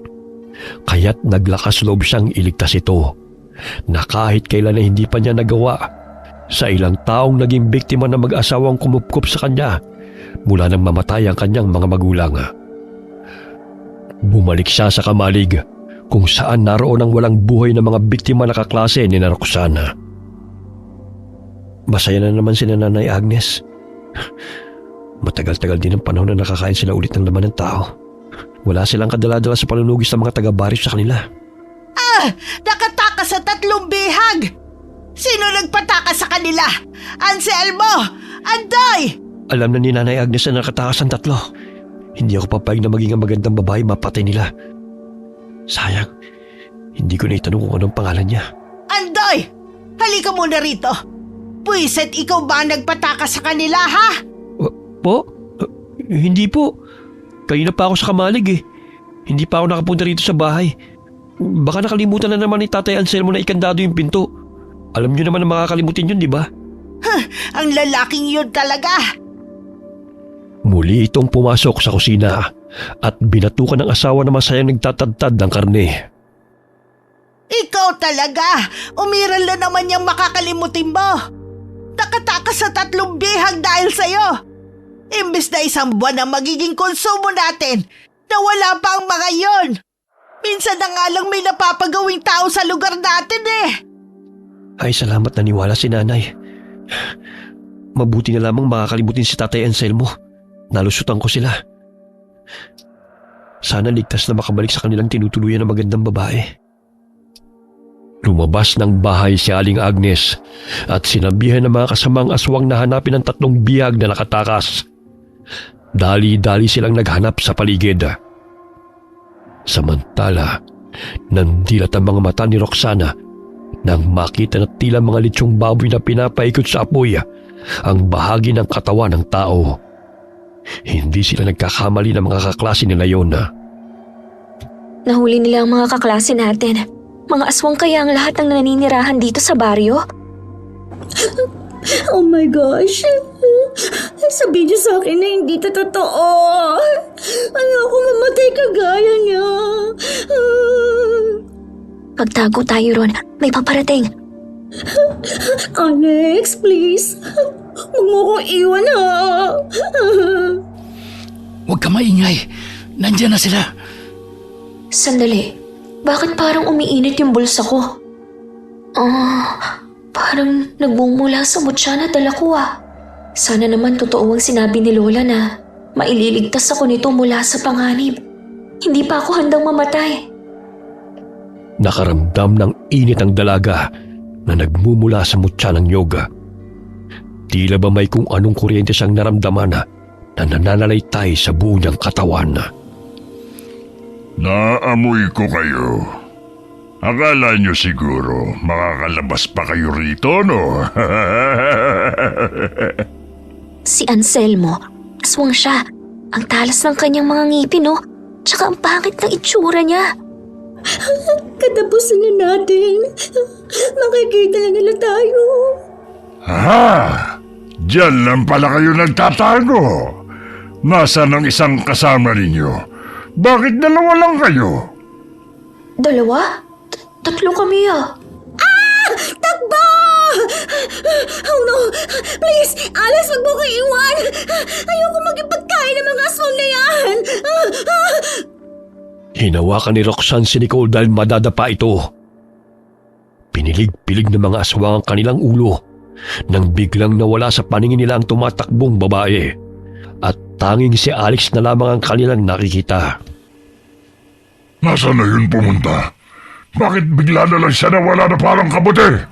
S4: Kaya't naglakas loob siyang iligtas ito, na kahit kailan na hindi pa niya nagawa sa ilang taong naging biktima ng mag-asawang kumupkup sa kanya mula nang mamatay ang kanyang mga magulang. Bumalik siya sa Kamalig, kung saan naroon ang walang buhay na mga biktima na kaklase ni Roxana. Masaya na naman si Nanay Agnes. Matagal-tagal din ang panahon na nakakain sila ulit ng laman ng tao. Wala silang kadala-dala sa panunugis ng mga taga-baris sa kanila.
S7: Nakatakas sa 3 bihag! Sino nagpatakas sa kanila? Anselmo! Andoy!
S4: Alam na ni Nanay Agnes na nakatakas ang 3. Hindi ako papayag na maging ang magandang babae mapatay nila. Sayang, hindi ko na itanong kung anong pangalan niya.
S7: Andoy! Halika muna rito. Puiset, ikaw ba ang nagpatakas sa kanila, ha?
S4: Po? Hindi po. Kanina pa ako sa Kamalig eh. Hindi pa ako nakapunta rito sa bahay. Baka nakalimutan na naman ni Tatay Anselmo na ikandado yung pinto. Alam niyo naman na makakalimutin yun, di ba?
S7: Ang lalaking yun talaga.
S4: Muli itong pumasok sa kusina at binatukan ng asawa na masayang nagtatadtad ng karne.
S7: Ikaw talaga. Umiral na naman yung makakalimutin mo. Nakatakas sa 3 bihag dahil sa'yo. Imbes na 1 buwan ang magiging konsumo natin, nawala pa ang mga yon. Minsan na nga lang may napapagawing tao sa lugar natin eh.
S4: Ay, salamat naniwala si Nanay. Mabuti na lamang makakalimutin si Tatay Anselmo. Nalusutan ko sila. Sana ligtas na makabalik sa kanilang tinutuluyan ng magandang babae. Lumabas ng bahay si Aling Agnes at sinabihan ng mga kasamang aswang na hanapin ang 3 bihag na nakatakas. Dali-dali silang naghanap sa paligid. Samantala, nandilat ang mga mata ni Roxana nang makita na tila mga litsyong baboy na pinapaikot sa apoy ang bahagi ng katawan ng tao. Hindi sila nagkakamali ng mga kaklase nila yon.
S3: Nahuli nila ang mga kaklase natin. Mga aswang kaya ang lahat ng naninirahan dito sa baryo?
S1: Oh my gosh. Sabihin niyo sa akin na hindi ito totoo. Ayoko mamatay kagaya niya.
S3: Pagtago tayo ron, may paparating.
S1: Alex, please. Huwag mo kong iwan, ha.
S5: Huwag ka maingay. Nandiyan na sila.
S3: Sandali, bakit parang umiinit yung bulsa ko? Parang nagbumula sa mutya na dala ko ah. Sana naman totoo ang sinabi ni Lola na maililigtas ako nito mula sa panganib. Hindi pa ako handang mamatay.
S4: Nakaramdam ng init ang dalaga na nagmumula sa mutya ng yoga. Tila ba may kung anong kuryente siyang naramdaman na nananalaytay sa buo niyang katawan.
S8: Naamoy ko kayo. Akala nyo siguro makakalabas pa kayo rito, no?
S3: Si Anselmo, aswang siya. Ang talas ng kanyang mga ngipin, no? Tsaka ang pangit ng itsura niya.
S1: Katapusan na natin. Makikita na nila tayo.
S8: Diyan lang pala kayo nagtatago. Nasaan ang isang kasama ninyo? Bakit 2 lang kayo?
S3: 2? 3 kami ah.
S1: Takbo! Oh no! Please! Alex, wag mo ko iwan! Ayoko maging pagkain ng mga aswang na yan!
S4: Hinawakan ni Roxanne si Nicole dahil madadapa ito. Pinilig-pilig ng mga aswang ang kanilang ulo nang biglang nawala sa paningin nila ang tumatakbong babae at tanging si Alex na lamang ang kanilang nakikita.
S8: Nasaan na yun pumunta? Bakit bigla na lang siya nawala na parang kabote?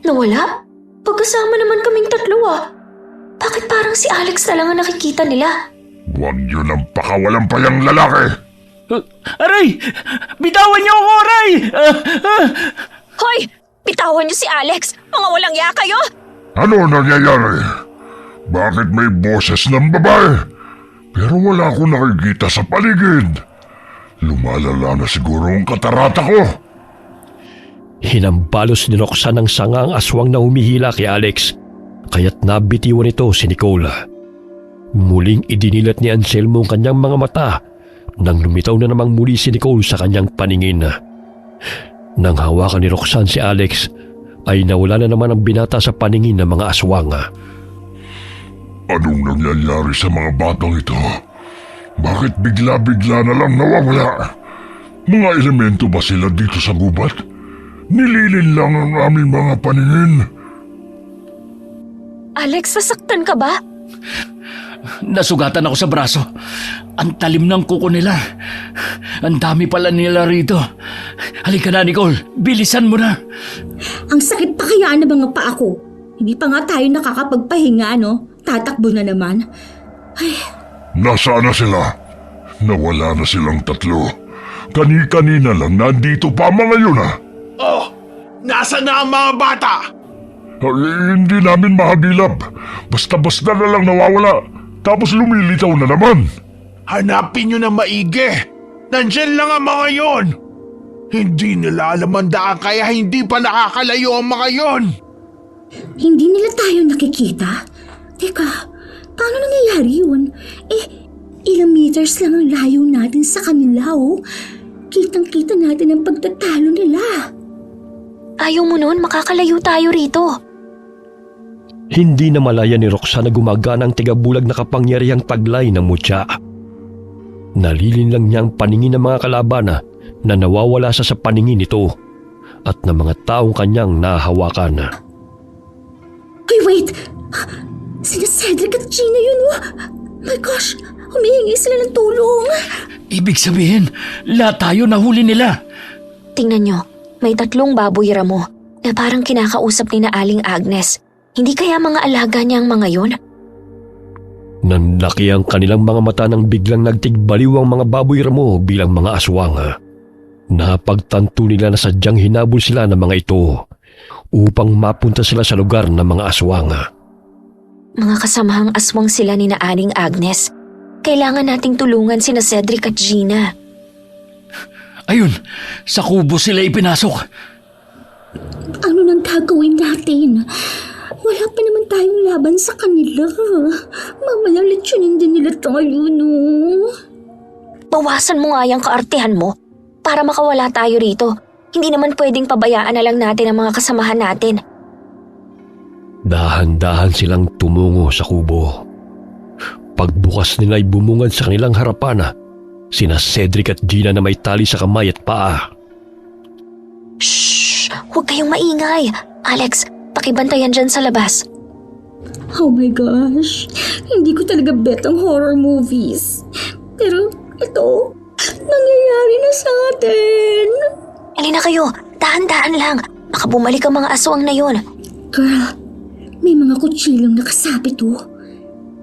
S3: Nawala? Pagkasama naman kaming tatlo Bakit parang si Alex na lang ang nakikita nila?
S8: Huwag yun ang pakawalang-payang lalaki.
S6: Aray! Bitawan niyo ako, Aray!
S3: Hoy! Bitawan niyo si Alex! Mga walang ya kayo!
S8: Ano nangyayari? Bakit may boses ng babae? Pero wala akong nakikita sa paligid. Lumalala na siguro ang katarata ko.
S4: Hinambalos ni Roxanne ang sangang aswang na humihila kay Alex, kaya't nabitiwan ito si Nicole. Muling idinilat ni Anselmo ang kanyang mga mata nang lumitaw na namang muli si Nicole sa kanyang paningin. Nang hawakan ni Roxanne si Alex, ay nawala na naman ang binata sa paningin ng mga aswang.
S8: Anong nangyayari sa mga batang ito? Bakit bigla-bigla na lang nawawala? Mga elemento ba sila dito sa gubat? Nililin lang ang aming mga paningin.
S3: Alex, sasaktan ka ba?
S6: Nasugatan ako sa braso. Ang talim ng kuko nila. Ang dami pala nila rito. Halika na, Nicole. Bilisan mo na.
S1: Ang sakit pa kaya na mga paa ko. Hindi pa nga tayo nakakapagpahinga, no? Tatakbo na naman. Ay,
S8: Nasaan na sila? Nawala na silang tatlo. Kani-kanina lang nandito pa mga yun
S9: Oh, nasa na ang mga bata?
S8: Hindi namin mahagilap. Basta-basta na lang nawawala. Tapos lumilitaw na naman.
S9: Hanapin nyo na maigi. Nandyan lang ang mga yon. Hindi nila alam ang daan kaya hindi pa nakakalayo ang mga yon.
S1: hindi nila tayo nakikita? Teka, paano nangyayari yun? Ilang meters lang ang layo natin sa kanila, oh. Kitang-kita natin ang pagtatalo nila.
S3: Ayaw mo noon, makakalayo tayo rito.
S4: Hindi na malaya ni Roxanne na gumagana ang tigabulag na kapangyarihang taglay ng mutya. Nalilin lang niya ang paningin ng mga kalaban na nawawala sa paningin nito at ng mga taong kanyang nahahawakan.
S1: Ay, wait! Sina Cedric at Gina yun, oh. My gosh, humihingi sila ng tulong.
S6: Ibig sabihin, lahat tayo nahuli nila.
S3: Tingnan nyo, may 3 baboy ramo na parang kinakausap ni na Aling Agnes. Hindi kaya mga alaga niya ang mga yon?
S4: Nanlaki ang kanilang mga mata nang biglang nagtigbaliw ang mga baboy ramo bilang mga aswang. Napagtanto nila na sadyang hinabol sila ng mga ito upang mapunta sila sa lugar ng mga aswang.
S3: Mga kasamahang aswang sila ni na Aling Agnes. Kailangan nating tulungan sina Cedric at Gina.
S6: Ayun, sa kubo sila ipinasok.
S1: Ano nang gagawin natin? Wala pa naman tayong laban sa kanila. Mamaya lechonin din nila tayo, no?
S3: Bawasan mo nga yung kaartehan mo para makawala tayo rito. Hindi naman pwedeng pabayaan na lang natin ang mga kasamahan natin.
S4: Dahan-dahan silang tumungo sa kubo. Pagbukas nila ay bumungad sa kanilang harapan sina Cedric at Gina na may tali sa kamay at paa.
S3: Shh! Huwag kayong maingay. Alex, pakibantayan dyan sa labas.
S1: Oh my gosh, hindi ko talaga bet ang horror movies. Pero ito, nangyayari na sa atin.
S3: Halina kayo, dahan-dahan lang. Baka bumalik ang mga aswang na yon.
S1: Girl, may mga kutsilong nakasabit, oh.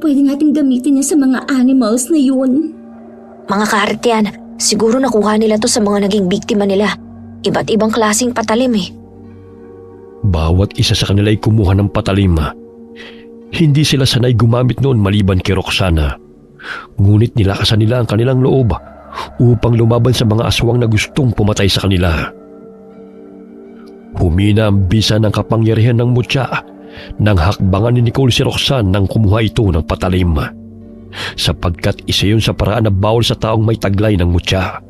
S1: Pwede natin gamitin yan sa mga animals na yun.
S3: Mga kaarte yan, siguro nakuha nila to sa mga naging biktima nila. Iba't ibang klaseng patalim eh.
S4: Bawat isa sa kanila ay kumuha ng patalim. Hindi sila sanay gumamit noon maliban kay Roxana. Ngunit nilakasan nila ang kanilang loob upang lumaban sa mga aswang na gustong pumatay sa kanila. Humina ang bisa ng kapangyarihan ng mutya nang hakbangan ni Nicole si Roxanne nang kumuha ito ng patalim. Sapagkat isa yun sa paraan na bawal sa taong may taglay ng mutya.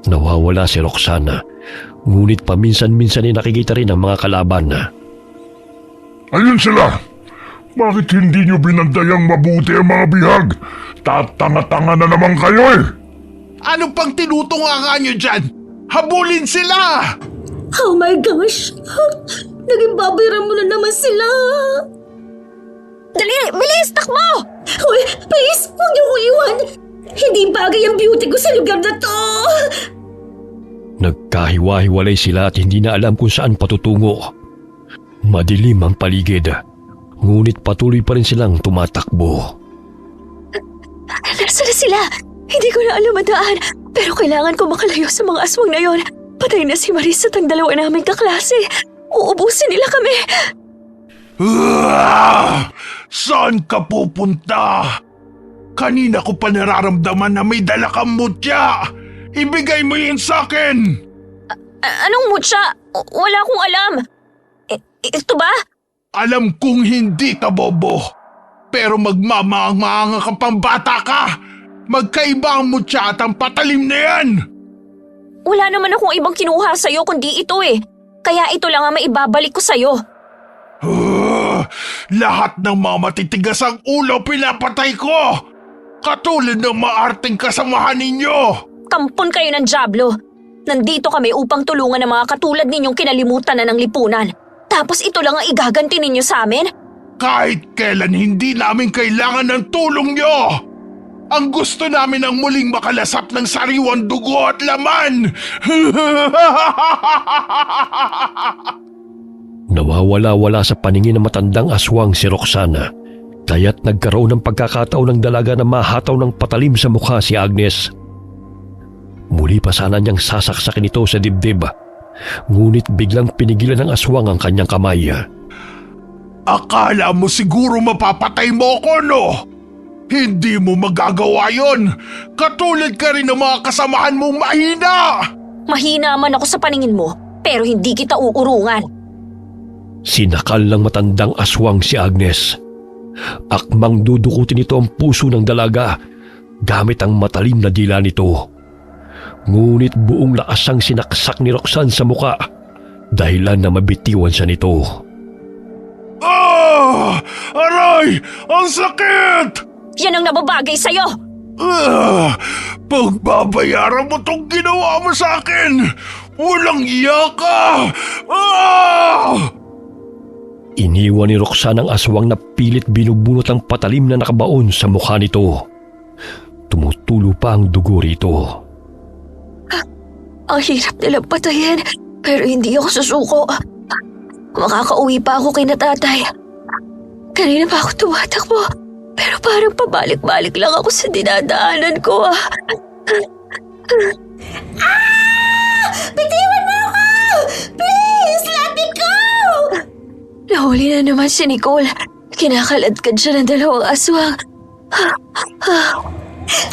S4: Nawawala si Roxana, ngunit paminsan-minsan ay nakikita rin ang mga kalaban.
S8: Ayun sila! Bakit hindi nyo binandayang mabuti ang mga bihag? Tatanga-tanga na naman kayo eh!
S9: Ano pang tinutunga nyo dyan? Habulin sila!
S1: Oh my gosh! Naging babayran mo na naman sila!
S3: Dali! Bilis! Takbo!
S1: Hoy, please! Huwag niyo ko iwan! Hindi bagay ang beauty ko sa lugar na to!
S4: Nagkahiwa-hiwalay sila at hindi na alam kung saan patutungo. Madilim ang paligid, ngunit patuloy pa rin silang tumatakbo.
S3: Nasaan na sila? Hindi ko na alam ang daan. Pero kailangan ko makalayo sa mga aswang na yon. Patay na si Maris at ang dalawa naming kaklase. Uubusin nila kami.
S9: Saan ka pupunta? Kanina ko pa nararamdaman na may dala kang mutya. Ibigay mo yun sa akin.
S3: Anong mutya? Wala akong alam. Ito ba?
S9: Alam kong hindi ka bobo. Pero magmamaang-maanga ka pang bata ka. Magkaiba ang mutya at ang patalim na yan.
S3: Wala naman akong ibang kinuha sa'yo kundi ito eh. Kaya ito lang ang maibabalik ko sa'yo.
S9: Lahat ng mga matitigas ang ulo pinapatay ko. Katulad ng maarting kasamahan ninyo.
S3: Kampon kayo ng dyablo. Nandito kami upang tulungan ang mga katulad ninyong kinalimutan na ng lipunan. Tapos ito lang ang igaganti ninyo sa amin?
S9: Kahit kailan hindi namin kailangan ng tulong nyo. Ang gusto namin ang muling makalasap ng sariwang dugo at laman.
S4: Nawawala-wala sa paningin ng matandang aswang si Roxana, kaya't nagkaroon ng pagkakataon ng dalaga na mahataw ng patalim sa mukha si Agnes. Muli pa sana niyang sasaksakin ito sa dibdib, ngunit biglang pinigilan ng aswang ang kanyang kamay.
S9: Akala mo siguro mapapatay mo ako, no? Hindi mo magagawa yon. Katulad ka rin ng mga kasamahan mong mahina.
S3: Mahina man ako sa paningin mo, pero hindi kita uurungan.
S4: Sinakal ng matandang aswang si Agnes. Akmang dudukutin ito ang puso ng dalaga gamit ang matalim na dila nito. Ngunit buong lakas ang sinaksak ni Roxanne sa muka, dahilan na mabitiwan siya nito.
S9: Aray! Ang sakit!
S3: Yan ang nababagay sa'yo!
S9: Pagbabayaran mo tong ginawa mo sa akin! Walang iya ka!
S4: Iniwan ni Roxanne ang aswang na pilit binubunot ang patalim na nakabaon sa mukha nito. Tumutulo pa ang dugo rito.
S3: Ang hirap nilang patayin, pero hindi ako susuko. Makakauwi pa ako kay tatay. Kanina pa ako tumatakbo, pero parang pabalik-balik lang ako sa dinadaanan ko.
S1: Bitiwan mo ako! Please, let me go!
S3: Nahuli na naman si Nicole. Kinakaladkad siya ng dalawang aswang.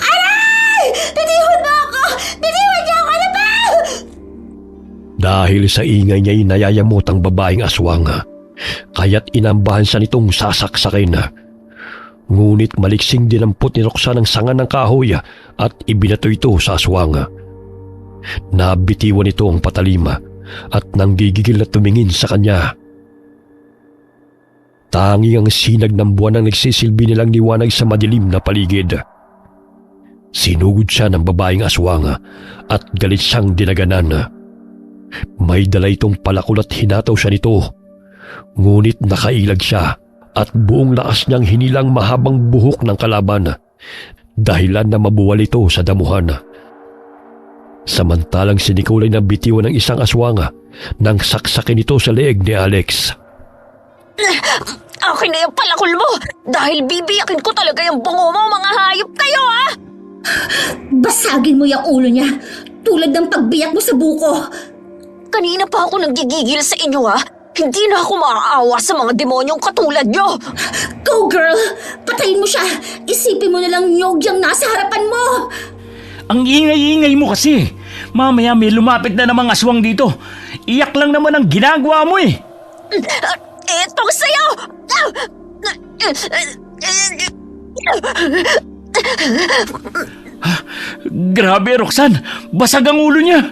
S1: Aray! Bitiwan mo ako! Bitiwan niyo ako! Ano ba?
S4: Dahil sa ingay niya inayayamot ang babaeng aswang, kaya't inambahan siya nitong sasaksakin. Ngunit maliksing dinampot ni Roxanne ang sanga ng kahoy at ibinato ito sa aswang. Nabitiwan ito ang patalim at nanggigigil na tumingin sa kanya. Tanging ang sinag ng buwan ang nagsisilbi nilang liwanag sa madilim na paligid. Sinugod siya ng babaeng aswang at galit siyang dinaganan. May dala itong palakol at hinataw siya nito. Ngunit nakailag siya at buong lakas niyang hinilang mahabang buhok ng kalaban, dahilan na mabuwal ito sa damuhan. Samantalang si Nicole ay nabitiwan ng isang aswang nang saksakin ito sa leeg ni Alex.
S3: Akin na yung palakol mo! Dahil bibiyakin ko talaga yung bungo mo, mga hayop kayo, ha!
S1: Basagin mo yung ulo niya, tulad ng pagbiyak mo sa buko.
S3: Kanina pa ako nagigigil sa inyo, ha? Hindi na ako maaawa sa mga demonyong katulad nyo!
S1: Go, girl! Patayin mo siya! Isipin mo na lang nyog yung nasa harapan mo!
S6: Ang ingay-ingay mo kasi. Mamaya may lumapit na namang aswang dito. Iyak lang naman ang ginagawa mo eh.
S3: Itong sa'yo!
S6: Grabe, Roxanne. Basag ang ulo niya.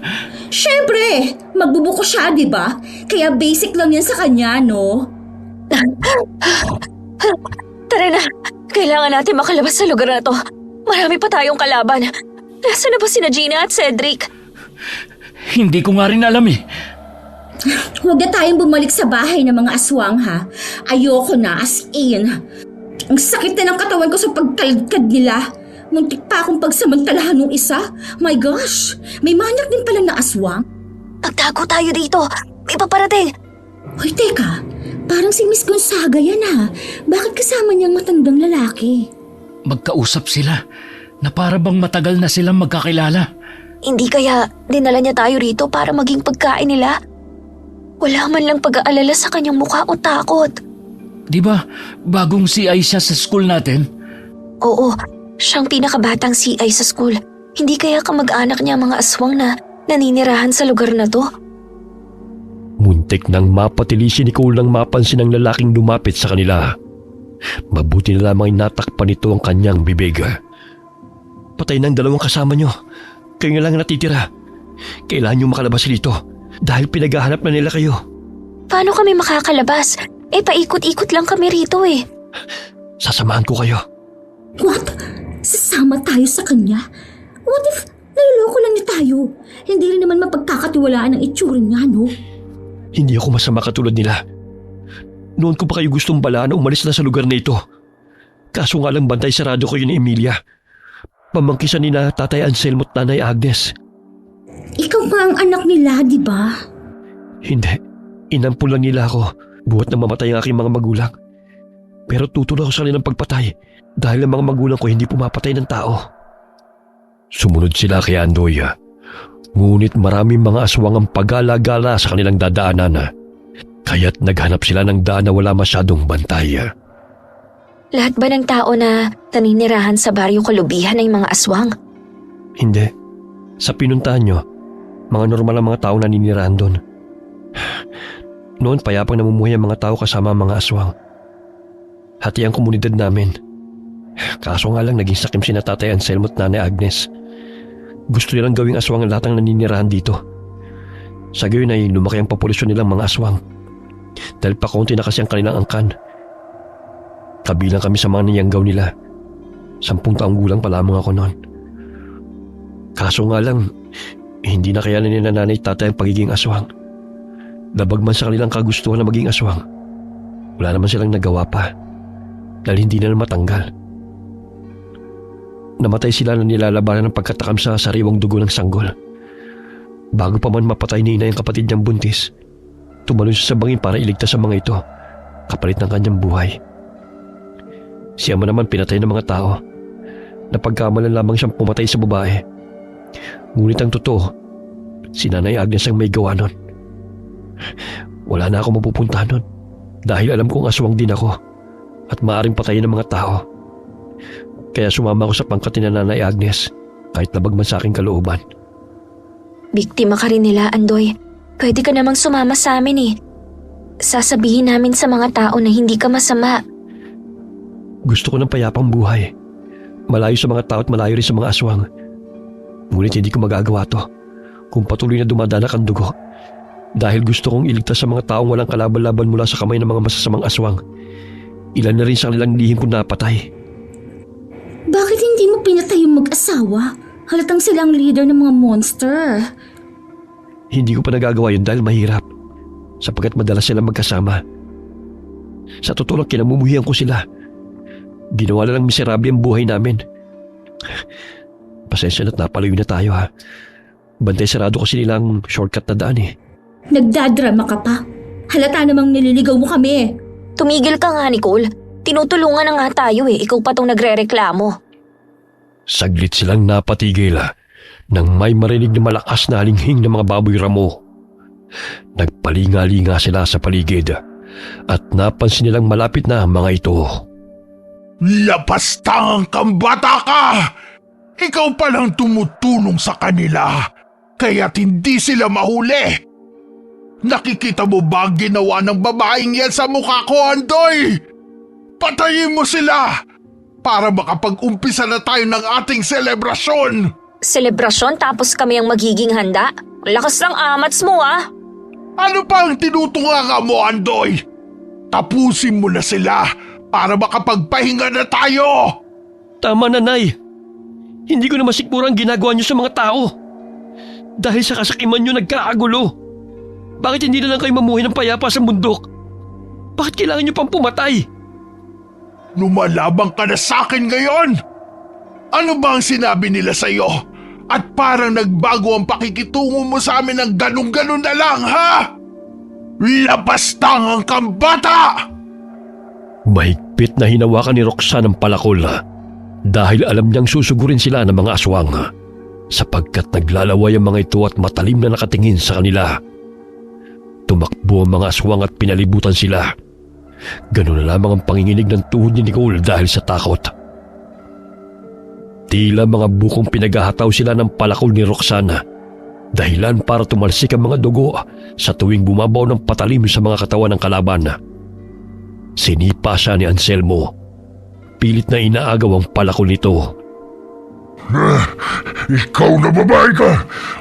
S1: Siyempre! Magbubuko siya, di ba? Kaya basic lang yan sa kanya, no?
S3: Tara na, kailangan natin makalabas sa lugar na to. Marami pa tayong kalaban. Nasaan na ba sina Gina at Cedric?
S6: Hindi ko nga rin alam eh.
S1: Huwag na tayong bumalik sa bahay ng mga aswang ha. Ayoko na, as in. Ang sakit na ng katawan ko sa pagkalkad nila. Muntik pa akong pagsamantalahan ng isa. My gosh, may manyak din pala na aswang.
S3: Magtago tayo dito. May paparating.
S1: Hoy, teka. Parang si Miss Gonzaga yan ha. Bakit kasama niyang matandang lalaki?
S6: Magkausap sila na para bang matagal na silang magkakilala.
S3: Hindi kaya dinala niya tayo rito para maging pagkain nila? Wala man lang pag-aalala sa kanyang mukha o takot.
S6: Di ba, bagong CI siya sa school natin?
S3: Oo, siyang pinakabatang CI sa school. Hindi kaya kamag-anak niya ang mga aswang na naninirahan sa lugar na to?
S4: Muntik nang mapatili si Nicole nang mapansin ang lalaking lumapit sa kanila. Mabuti na lamang natakpan nito ang kanyang bibig. Patay na ang dalawang kasama nyo. Kayo na lang natitira. Kailangan nyo makalabas dito dahil pinaghahanap na nila kayo.
S3: Paano kami makakalabas? Paikot-ikot lang kami rito eh.
S4: Sasamahan ko kayo.
S1: What? Sasama tayo sa kanya? What if naloloko lang niya tayo? Hindi rin naman mapagkakatiwalaan ang itsura niya, no?
S4: Hindi ako masama katulad nila. Noon ko pa kayo gustong balaan na umalis na sa lugar na ito. Kaso nga lang bantay sarado ko yun ni Emilia. Pamangkisan ni na Tatay Anselmo at Nanay Agnes.
S1: Ikaw nga ang anak nila, di ba?
S4: Hindi. Inampun lang nila ako buhat na mamatay ang aking mga magulang. Pero tutulong ako sa kanilang pagpatay dahil ang mga magulang ko hindi pumapatay ng tao. Sumunod sila kay Andoy. Ngunit maraming mga aswang ang pag-alagala sa kanilang dadaanan. Kaya't naghanap sila ng daan na wala masyadong bantay.
S3: Lahat ba ng tao na naninirahan sa baryo kalubihan ay mga aswang?
S4: Hindi. Sa pinuntahan nyo, mga normal ang mga tao na naninirahan doon. Noon payapang namumuhay ang mga tao kasama ang mga aswang. Hati ang komunidad namin. Kaso nga lang naging sakim si Tatay Anselmo at Nanay Agnes. Gusto nilang gawing aswang ang lahat ng naninirahan dito. Sa gayon ay lumaki ang populasyon nilang mga aswang. Dahil pakunti na kasi ang kanilang angkan. Kabilang kami sa mga niyanggaw nila. 10 taong gulang pa lamang ako noon. Kaso nga lang, hindi na kayanan ni Nanay Tatay ang pagiging aswang. Labag man sa kanilang kagustuhan na maging aswang, wala naman silang nagawa pa dahil hindi na matanggal. Namatay sila na nilalabanan ng pagkatakam sa sariwang dugo ng sanggol. Bago pa man mapatay ni Inay ang kapatid niyang buntis, tumalon siya sa bangin para iligtas sa mga ito, kapalit ng kanyang buhay. Siya man naman pinatay ng mga tao. Napagkamalan lamang siyang pumatay sa babae. Ngunit ang totoo, si Nanay Agnes ang may gawa nun. Wala na ako mapupuntahan nun dahil alam kong aswang din ako at maaaring patayin ng mga tao. Kaya sumama ako sa pangkat ni Nanay Agnes kahit labag man sa aking kalooban.
S3: Biktima ka rin nila, Andoy. Pwede ka namang sumama sa amin eh. Sasabihin namin sa mga tao na hindi ka masama.
S4: Gusto ko ng payapang buhay. Malayo sa mga tao at malayo rin sa mga aswang. Ngunit hindi ko magagawa to kung patuloy na dumadanak ang dugo. Dahil gusto kong iligtas sa mga taong walang kalaban-laban mula sa kamay ng mga masasamang aswang. Ilan na rin sa kanilang lihim kong napatay.
S1: Bakit hindi mo pinatay yung mag-asawa? Halatang silang leader ng mga monster.
S4: Hindi ko pa nagagawa yun dahil mahirap. Sapagkat madalas silang magkasama. Sa totoo lang kinamumuhian ko sila. Ginawa na lang miserable ang buhay namin. Pasensya na't napalayo na tayo ha. Bantay sarado kasi nilang shortcut na daan eh.
S1: Nagdadrama ka pa. Halata namang nililigaw mo kami.
S3: Tumigil ka nga, Nicole. Tinutulungan na nga tayo eh. Ikaw pa tong nagre-reklamo.
S4: Saglit silang napatigil nang may marinig na malakas na halinghing ng mga baboy ramo. Nagpalinga-linga sila sa paligid at napansin nilang malapit na ang mga ito.
S9: Lapastangang kang bata ka! Ikaw palang tumutulong sa kanila, kaya't hindi sila mahuli. Nakikita mo ba ang ginawa ng babaeng yan sa mukha ko, Andoy? Patayin mo sila para makapag-umpisa na tayo ng ating selebrasyon.
S3: Selebrasyon tapos kami ang magiging handa? Ang lakas ng amats mo ah!
S9: Ano pa ang tinutunganga mo, Andoy? Tapusin mo na sila para makapagpahinga na tayo.
S4: Tama na, Nay. Hindi ko na masikmura ang ginagawa niyo sa mga tao. Dahil sa kasakiman niyo nagkakagulo. Bakit hindi na lang kayo mamuhay ng payapa sa bundok? Bakit kailangan niyo pang pumatay?
S9: Lumalabang ka na sa akin ngayon. Ano ba ang sinabi nila sa iyo? At parang nagbago ang pakikitungo mo sa amin ng ganun-ganun na lang, ha? Labastangang kang bata!
S4: Mahigpit na hinawakan ni Roxanne ang palakol dahil alam niyang susugurin sila ng mga aswang sapagkat naglalaway ang mga ito at matalim na nakatingin sa kanila. Tumakbo ang mga aswang at pinalibutan sila. Ganun na lamang ang panginginig ng tuhod ni Nicole dahil sa takot. Tila mga bukong pinaghahataw sila ng palakol ni Roxanne, dahilan para tumalsik ang mga dugo sa tuwing bumabaw ng patalim sa mga katawan ng kalaban. Sinipa siya ni Anselmo. Pilit na inaagaw ang palakol nito.
S8: Ikaw na babae ka!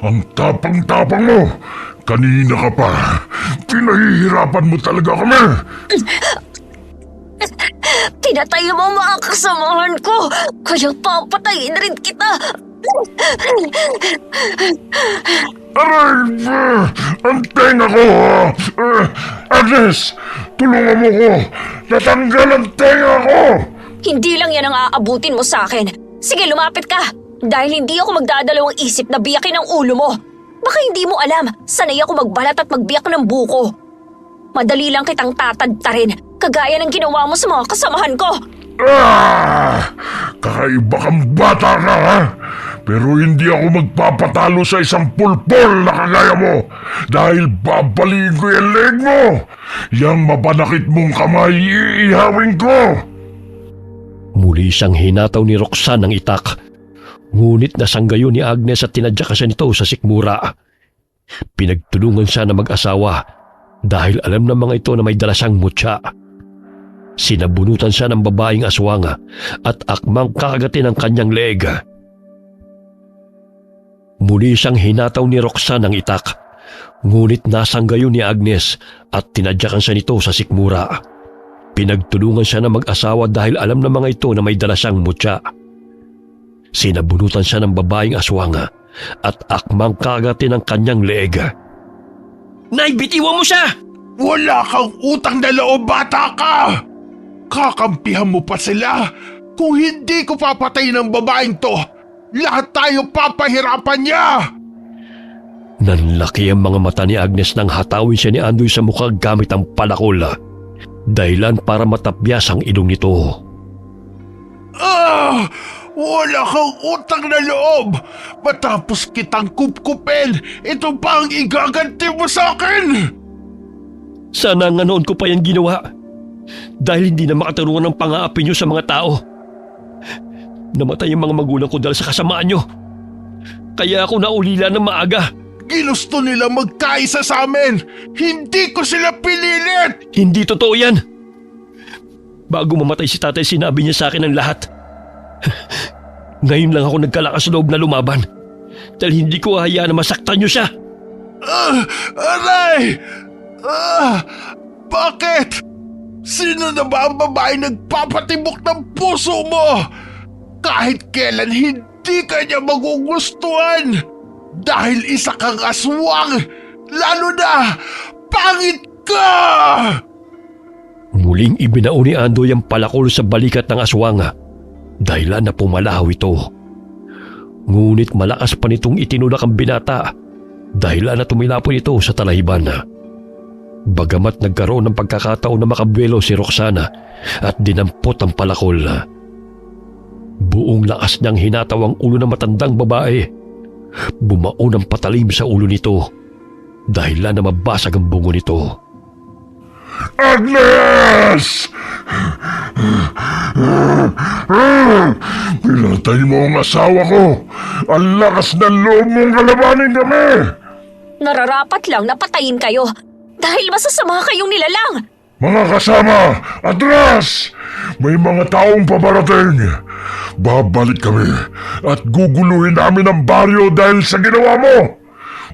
S8: Ang tapang-tapang mo! Kanina ka pa! Pinahihirapan mo talaga kami!
S3: Pinatay mo ang mga kasamahan ko, kaya papatayin rin kita.
S8: Aray! Ang tenga ko! Agnes! Tulungan mo ko! Natanggal ang tenga ko!
S3: Hindi lang yan ang aabutin mo sa akin. Sige, lumapit ka. Dahil hindi ako magdadalawang isip na biyakin ang ulo mo. Baka hindi mo alam, sanay ako magbalat at magbiyak ng buko. Madali lang kitang tatadtarin, kagaya ng ginawa mo sa mga kasamahan ko.
S8: Kakaiba kang bata ka, ha? Pero hindi ako magpapatalo sa isang pulpol na kagaya mo dahil babaliin ko yung leg mo. Yang mapanakit mong kamay, iihawin ko.
S4: Muli siyang hinataw ni Roxanne ng itak. Ngunit nasanggayo ni Agnes at tinadya siya nito sa sikmura. Pinagtulungan siya na mag-asawa dahil alam ng mga ito na may dala siyang mutya. Sinabunutan siya ng babaeng aswang at akmang kakagatin ang kanyang leeg. Muli siyang hinataw ni Roxanne ng itak. Ngunit nasanggayo ni Agnes at tinadyakan siya nito sa sikmura. Pinagtulungan siya na mag-asawa dahil alam ng mga ito na may dala siyang mutya. Sinabunutan siya ng babaeng aswang at akmang kagatin ang kanyang leeg.
S6: Nay, bitiwan mo siya!
S9: Wala kang utang na loob, bata ka! Kakampihan mo pa sila. Kung hindi ko papatayin ng babaeng to, lahat tayo papahirapan niya!
S4: Nanlaki ang mga mata ni Agnes nang hatawin siya ni Andoy sa mukha gamit ang palakol. Dahilan para matapyas ang ilong nito.
S9: Wala kang utang na loob! Matapos kitang kupkupin, ito pa ang igaganti mo sa akin!
S4: Sana nga noon ko pa yan ginawa. Dahil hindi na makatarungan ng pang-aapi niyo sa mga tao. Namatay ang mga magulang ko dahil sa kasamaan niyo. Kaya ako naulila ng maaga.
S9: Ginusto nila magkaisa sa amin! Hindi ko sila pinilit!
S4: Hindi totoo yan. Bago mamatay si tatay, sinabi niya sa akin ang lahat. Ngayon lang ako nagkalakas loob na lumaban. Dahil hindi ko hayaan na masaktan niyo siya.
S9: Aray! Bakit? Sino na ba ang babae nagpapatibok ng puso mo? Kahit kailan hindi ka niya magugustuhan. Dahil isa kang aswang, lalo na pangit ka!
S4: Muling ibinao ni Andoy ang palakol sa balikat ng aswang. Dahilan na pumalaw ito. Ngunit malakas pa nitong itinulak ang binata dahilan na tumilapon ito sa talahiban. Bagamat nagkaroon ng pagkakataon na makabuelo si Roxanne at dinampot ang palakol. Buong lakas niyang hinataw ang ulo ng matandang babae. Bumao ng patalim sa ulo nito dahilan na mabasag ang bungo nito.
S8: Agnes! Pinatay mo ang asawa ko! Ang lakas ng loob mong kalabanin kami!
S3: Nararapat lang na patayin kayo dahil masasama kayong nilalang.
S8: Mga kasama, atras! May mga taong paparating. Babalik kami at guguluhin namin ang baryo dahil sa ginawa mo.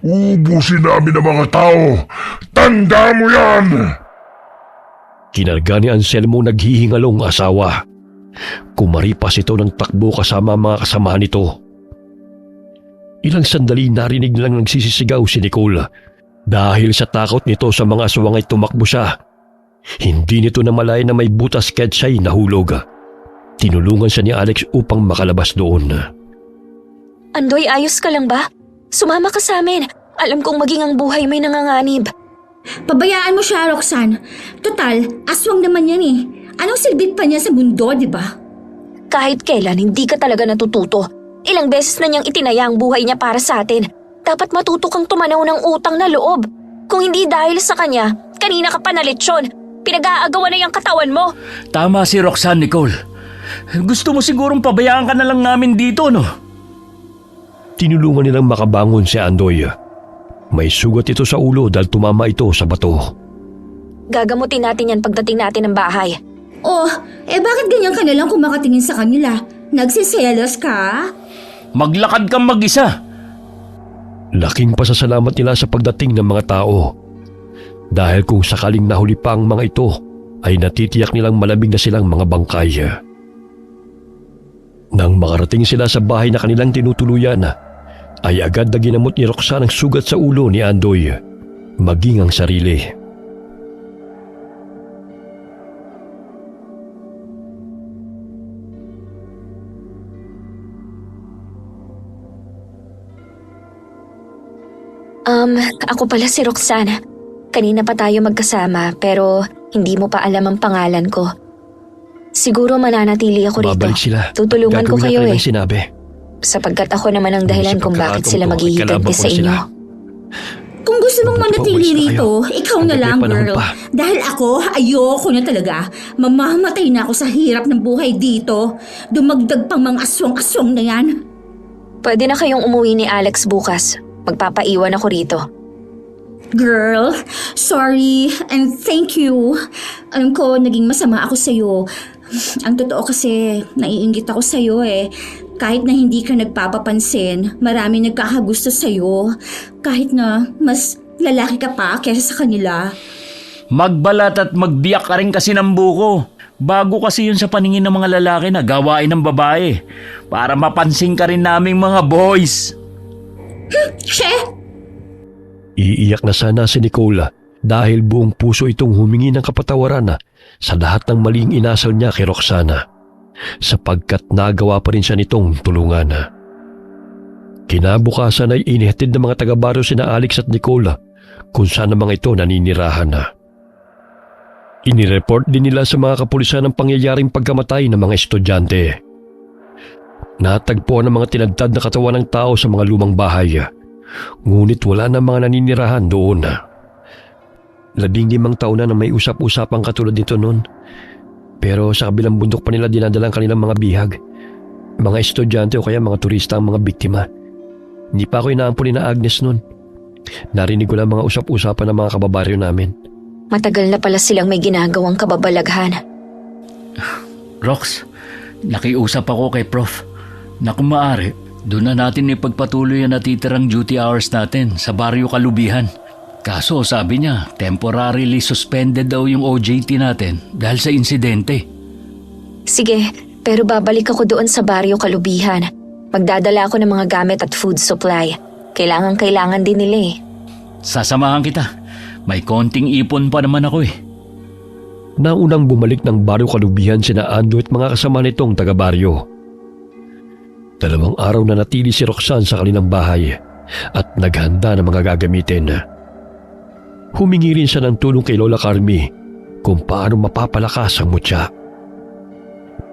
S8: Uubusin namin ang mga tao. Tanda mo yan!
S4: Kinarga ni Anselmo naghihingalong asawa. Kumaripas ito ng takbo kasama ang mga kasamahan nito. Ilang sandali narinig nilang nagsisisigaw si Nicole. Dahil sa takot nito sa mga aswang ay tumakbo siya. Hindi nito namalayan na may butas kaya't siya'y nahulog. Tinulungan siya ni Alex upang makalabas doon.
S3: Andoy, ayos ka lang ba? Sumama ka sa amin. Alam kong maging ang buhay may nanganganib.
S1: Pabayaan mo siya, Roxanne. Total, aswang naman yan eh. Anong silbit pa niya sa mundo, di ba?
S3: Kahit kailan, hindi ka talaga natututo. Ilang beses na niyang itinaya ang buhay niya para sa atin. Dapat matuto kang tumanaw ng utang na loob. Kung hindi dahil sa kanya, kanina ka pa na lechon. Pinag-aagawan na yung katawan mo.
S6: Tama si Roxanne, Nicole. Gusto mo sigurong pabayaan ka na lang namin dito, no?
S4: Tinulungan nilang makabangon si Andoy. May sugat ito sa ulo dahil tumama ito sa bato.
S3: Gagamutin natin yan pagdating natin ng bahay.
S1: Oh, bakit ganyan ka na lang kung makatingin sa kanila? Nagsiselos ka?
S6: Maglakad kang mag-isa.
S4: Laking pasasalamat nila sa pagdating ng mga tao. Dahil kung sakaling nahuli pa ang mga ito, ay natitiyak nilang malamig na silang mga bangkay. Nang makarating sila sa bahay na kanilang tinutuluyan, ay agad na ginamot ni Roxanne ang sugat sa ulo ni Andoy, maging ang sarili.
S3: Ako pala si Roxanne. Kanina pa tayo magkasama pero hindi mo pa alam ang pangalan ko. Siguro mananatili ako rito.
S4: Babalik sila.
S3: Tutulungan ko
S4: Gagawin
S3: kayo
S4: na
S3: eh.
S4: ng sinabi.
S3: Sapagkat ako naman ang dahilan kung bakit sila maghihiganti sa inyo.
S1: Kung gusto mong manatili rito, ikaw na lang, girl.
S4: Pa.
S1: Dahil ako, ayoko na talaga. Mamamatay na ako sa hirap ng buhay dito. Dumagdag pang mga aswang-aswang na yan.
S3: Pwede na kayong umuwi ni Alex bukas. Magpapaiwan ako rito.
S1: Girl, sorry and thank you. Alam ko, naging masama ako sa'yo. Ang totoo kasi, naiinggit ako sa'yo eh. Kahit na hindi ka nagpapapansin, marami nagkakagusto sa'yo. Kahit na mas lalaki ka pa kaysa sa kanila.
S6: Magbalat at magbiyak ka rin kasi ng buko. Bago kasi yun sa paningin ng mga lalaki na gawain ng babae. Para mapansin ka rin naming mga boys.
S1: She!
S4: Iiyak na sana si Nicole dahil buong puso itong humingi ng kapatawaran sa lahat ng maling inasal niya kay Roxana, sapagkat nagawa pa rin siya nitong tulungan. Kinabukasan ay inihatid ng mga taga-baryo sina Alex at Nicole kung saan ang mga ito naninirahan. Inireport din nila sa mga kapulisan ang pangyayaring pagkamatay ng mga estudyante. Natagpuan ang mga tinadtad na katawan ng tao sa mga lumang bahay. Ngunit wala na mga naninirahan doon. 15 taon na may usap-usapang katulad nito noon. Pero sa kabilang bundok pa nila dinadala ang kanilang mga bihag. Mga estudyante o kaya mga turista ang mga biktima. Hindi pa ako inaampun ni na Agnes noon. Narinig ko lang mga usap-usapan ng mga kababaryo namin.
S3: Matagal na pala silang may ginagawang kababalaghan.
S6: Rox, nakiusap ako kay Prof. Na kung maaari, doon na natin ipagpatuloy ang natitirang duty hours natin sa Baryo Kalubihan. Kaso sabi niya, temporarily suspended daw yung OJT natin dahil sa insidente.
S3: Sige, pero babalik ako doon sa Baryo Kalubihan. Magdadala ako ng mga gamit at food supply. Kailangan din nila eh.
S6: Sasamahan kita. May konting ipon pa naman ako eh.
S4: Naunang bumalik ng Baryo Kalubihan sina Ando at mga kasama nitong taga-baryo. 2 araw na natili si Roxanne sa kanilang bahay at naghanda ng mga gagamitin. Humingi rin siya ng tulong kay Lola Carmi kung paano mapapalakas ang mutya.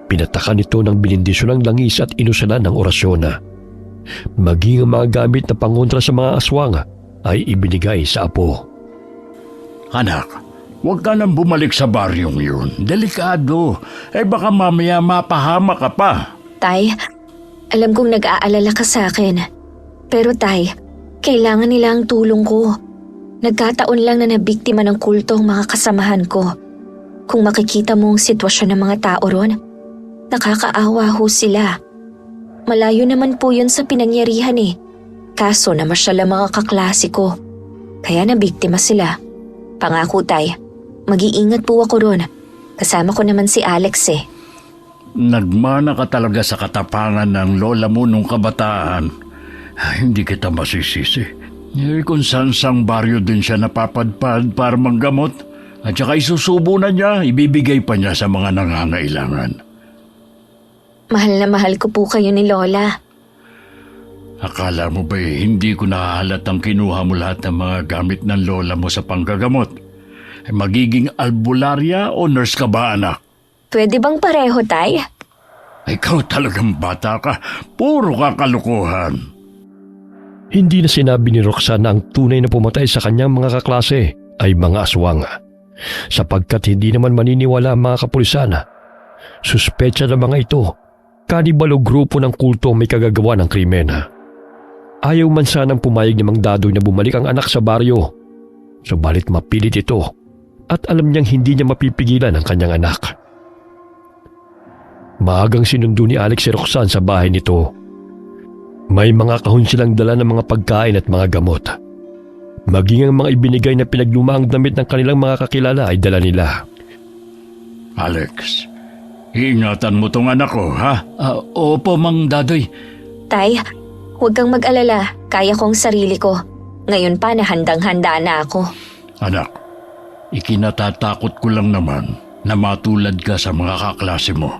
S4: Pinatakan nito ng binindisyon ng langis at inusalan ng orasyon. Maging ang mga gamit na pangontra sa mga aswang ay ibinigay sa apo.
S5: Anak, huwag ka nang bumalik sa baryong yun. Delikado. Baka mamaya mapahama ka pa.
S3: Tay, alam kong nag-aalala ka sa akin. Pero Tay, kailangan nila ang tulong ko. Nagkataon lang na nabiktima ng kulto ang mga kasamahan ko. Kung makikita mo ang sitwasyon ng mga tao ron, nakakaawa ho sila. Malayo naman po yun sa pinangyarihan eh. Kaso namasyal ang mga kaklase ko. Kaya nabiktima sila. Pangako Tay, Mag-iingat po ako ron. Kasama ko naman si Alex eh.
S5: Nagmana ka talaga sa katapangan ng lola mo nung kabataan. Hindi kita masisisi. Kung saan-sang baryo din siya napapadpad para manggamot. At saka isusubo na niya, ibibigay pa niya sa mga nangangailangan.
S3: Mahal na mahal ko po kayo ni Lola.
S5: Akala mo ba hindi ko nahahalatang kinuha mo lahat ng mga gamit ng lola mo sa panggagamot? Magiging albularya o nurse ka ba, anak?
S3: Pwede bang pareho, Tay?
S5: Ikaw talagang bata ka. Puro kakalukuhan.
S4: Hindi na sinabi ni Roxanne na ang tunay na pumatay sa kanyang mga kaklase ay mga aswang. Sapagkat hindi naman maniniwala ang mga kapulisan. Suspecha ng mga ito, kanibal o grupo ng kulto may kagagawa ng krimen. Ayaw man sanang pumayag ni Mang Dadoy na bumalik ang anak sa baryo. Subalit mapilit ito at alam niyang hindi niya mapipigilan ang kanyang anak. Maagang sinundo ni Alex si Roxanne sa bahay nito. May mga kahon silang dala ng mga pagkain at mga gamot. Maging ang mga ibinigay na pinaglumaang damit ng kanilang mga kakilala ay dala nila.
S5: Alex, iingatan mo tong anak ko, ha?
S6: Opo, Mang Dadoy.
S3: Tay, huwag kang mag-alala. Kaya kong sarili ko. Ngayon pa na handang-handa na ako.
S5: Anak, ikinatatakot ko lang naman na matulad ka sa mga kaklase mo.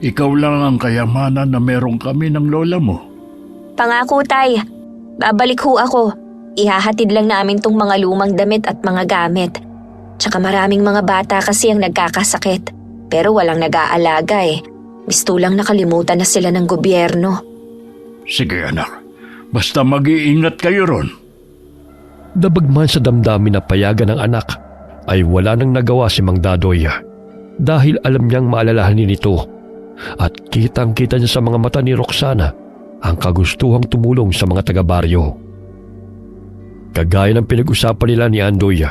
S5: Ikaw lang ang kayamanan na meron kami ng lola mo.
S3: Pangako, Tay. Babalik ho ako. Ihahatid lang namin tong mga lumang damit at mga gamit. Tsaka maraming mga bata kasi ang nagkakasakit. Pero walang nag-aalaga eh. Mistulang nakalimutan na sila ng gobyerno.
S5: Sige anak, basta mag-iingat kayo ron.
S4: Dabagman sa damdamin na payagan ng anak ay wala nang nagawa si Mang Dadoy dahil alam niyang maalalahanin ito at kitang-kita niya sa mga mata ni Roxana ang kagustuhang tumulong sa mga taga-baryo. Kagaya ng pinag-usapan nila ni Andoy,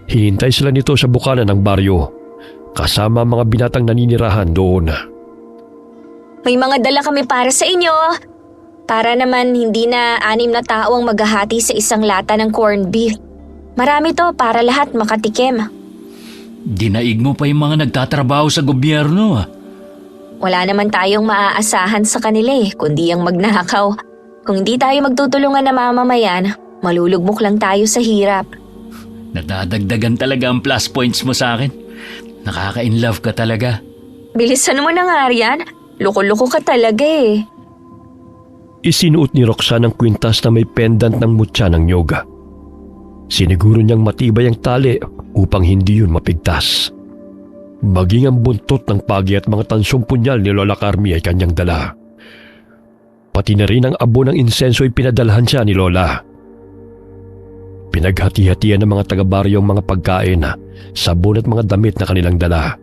S4: hinintay sila nito sa bukana ng baryo kasama ang mga binatang naninirahan doon.
S3: May mga dala kami para sa inyo. Para naman hindi na 6 na tao ang maghahati sa isang lata ng corned beef. Marami to para lahat makatikim.
S6: Dinaig mo pa yung mga nagtatrabaho sa gobyerno.
S3: Wala naman tayong maaasahan sa kanila kundi ang magnakaw. Kung hindi tayo magtutulungan na mamamayan, malulugmok lang tayo sa hirap.
S6: Nadadagdagan talaga ang plus points mo sa akin. Nakaka-inlove ka talaga.
S3: Bilisan mo na nga, Rian. Loko-loko ka talaga
S4: Isinuot ni Roxanne ang kwintas na may pendant ng mutya ng nyoga. Siniguro niyang matibay ang tali upang hindi yun mapigtas. Maging ang buntot ng pagi at mga tansong punyal ni Lola Carmi ay kanyang dala. Pati na rin ang abo ng insenso ay pinadalhan siya ni Lola. Pinaghati-hatian ng mga taga-baryo ang mga pagkain, sabon at mga damit na kanilang dala.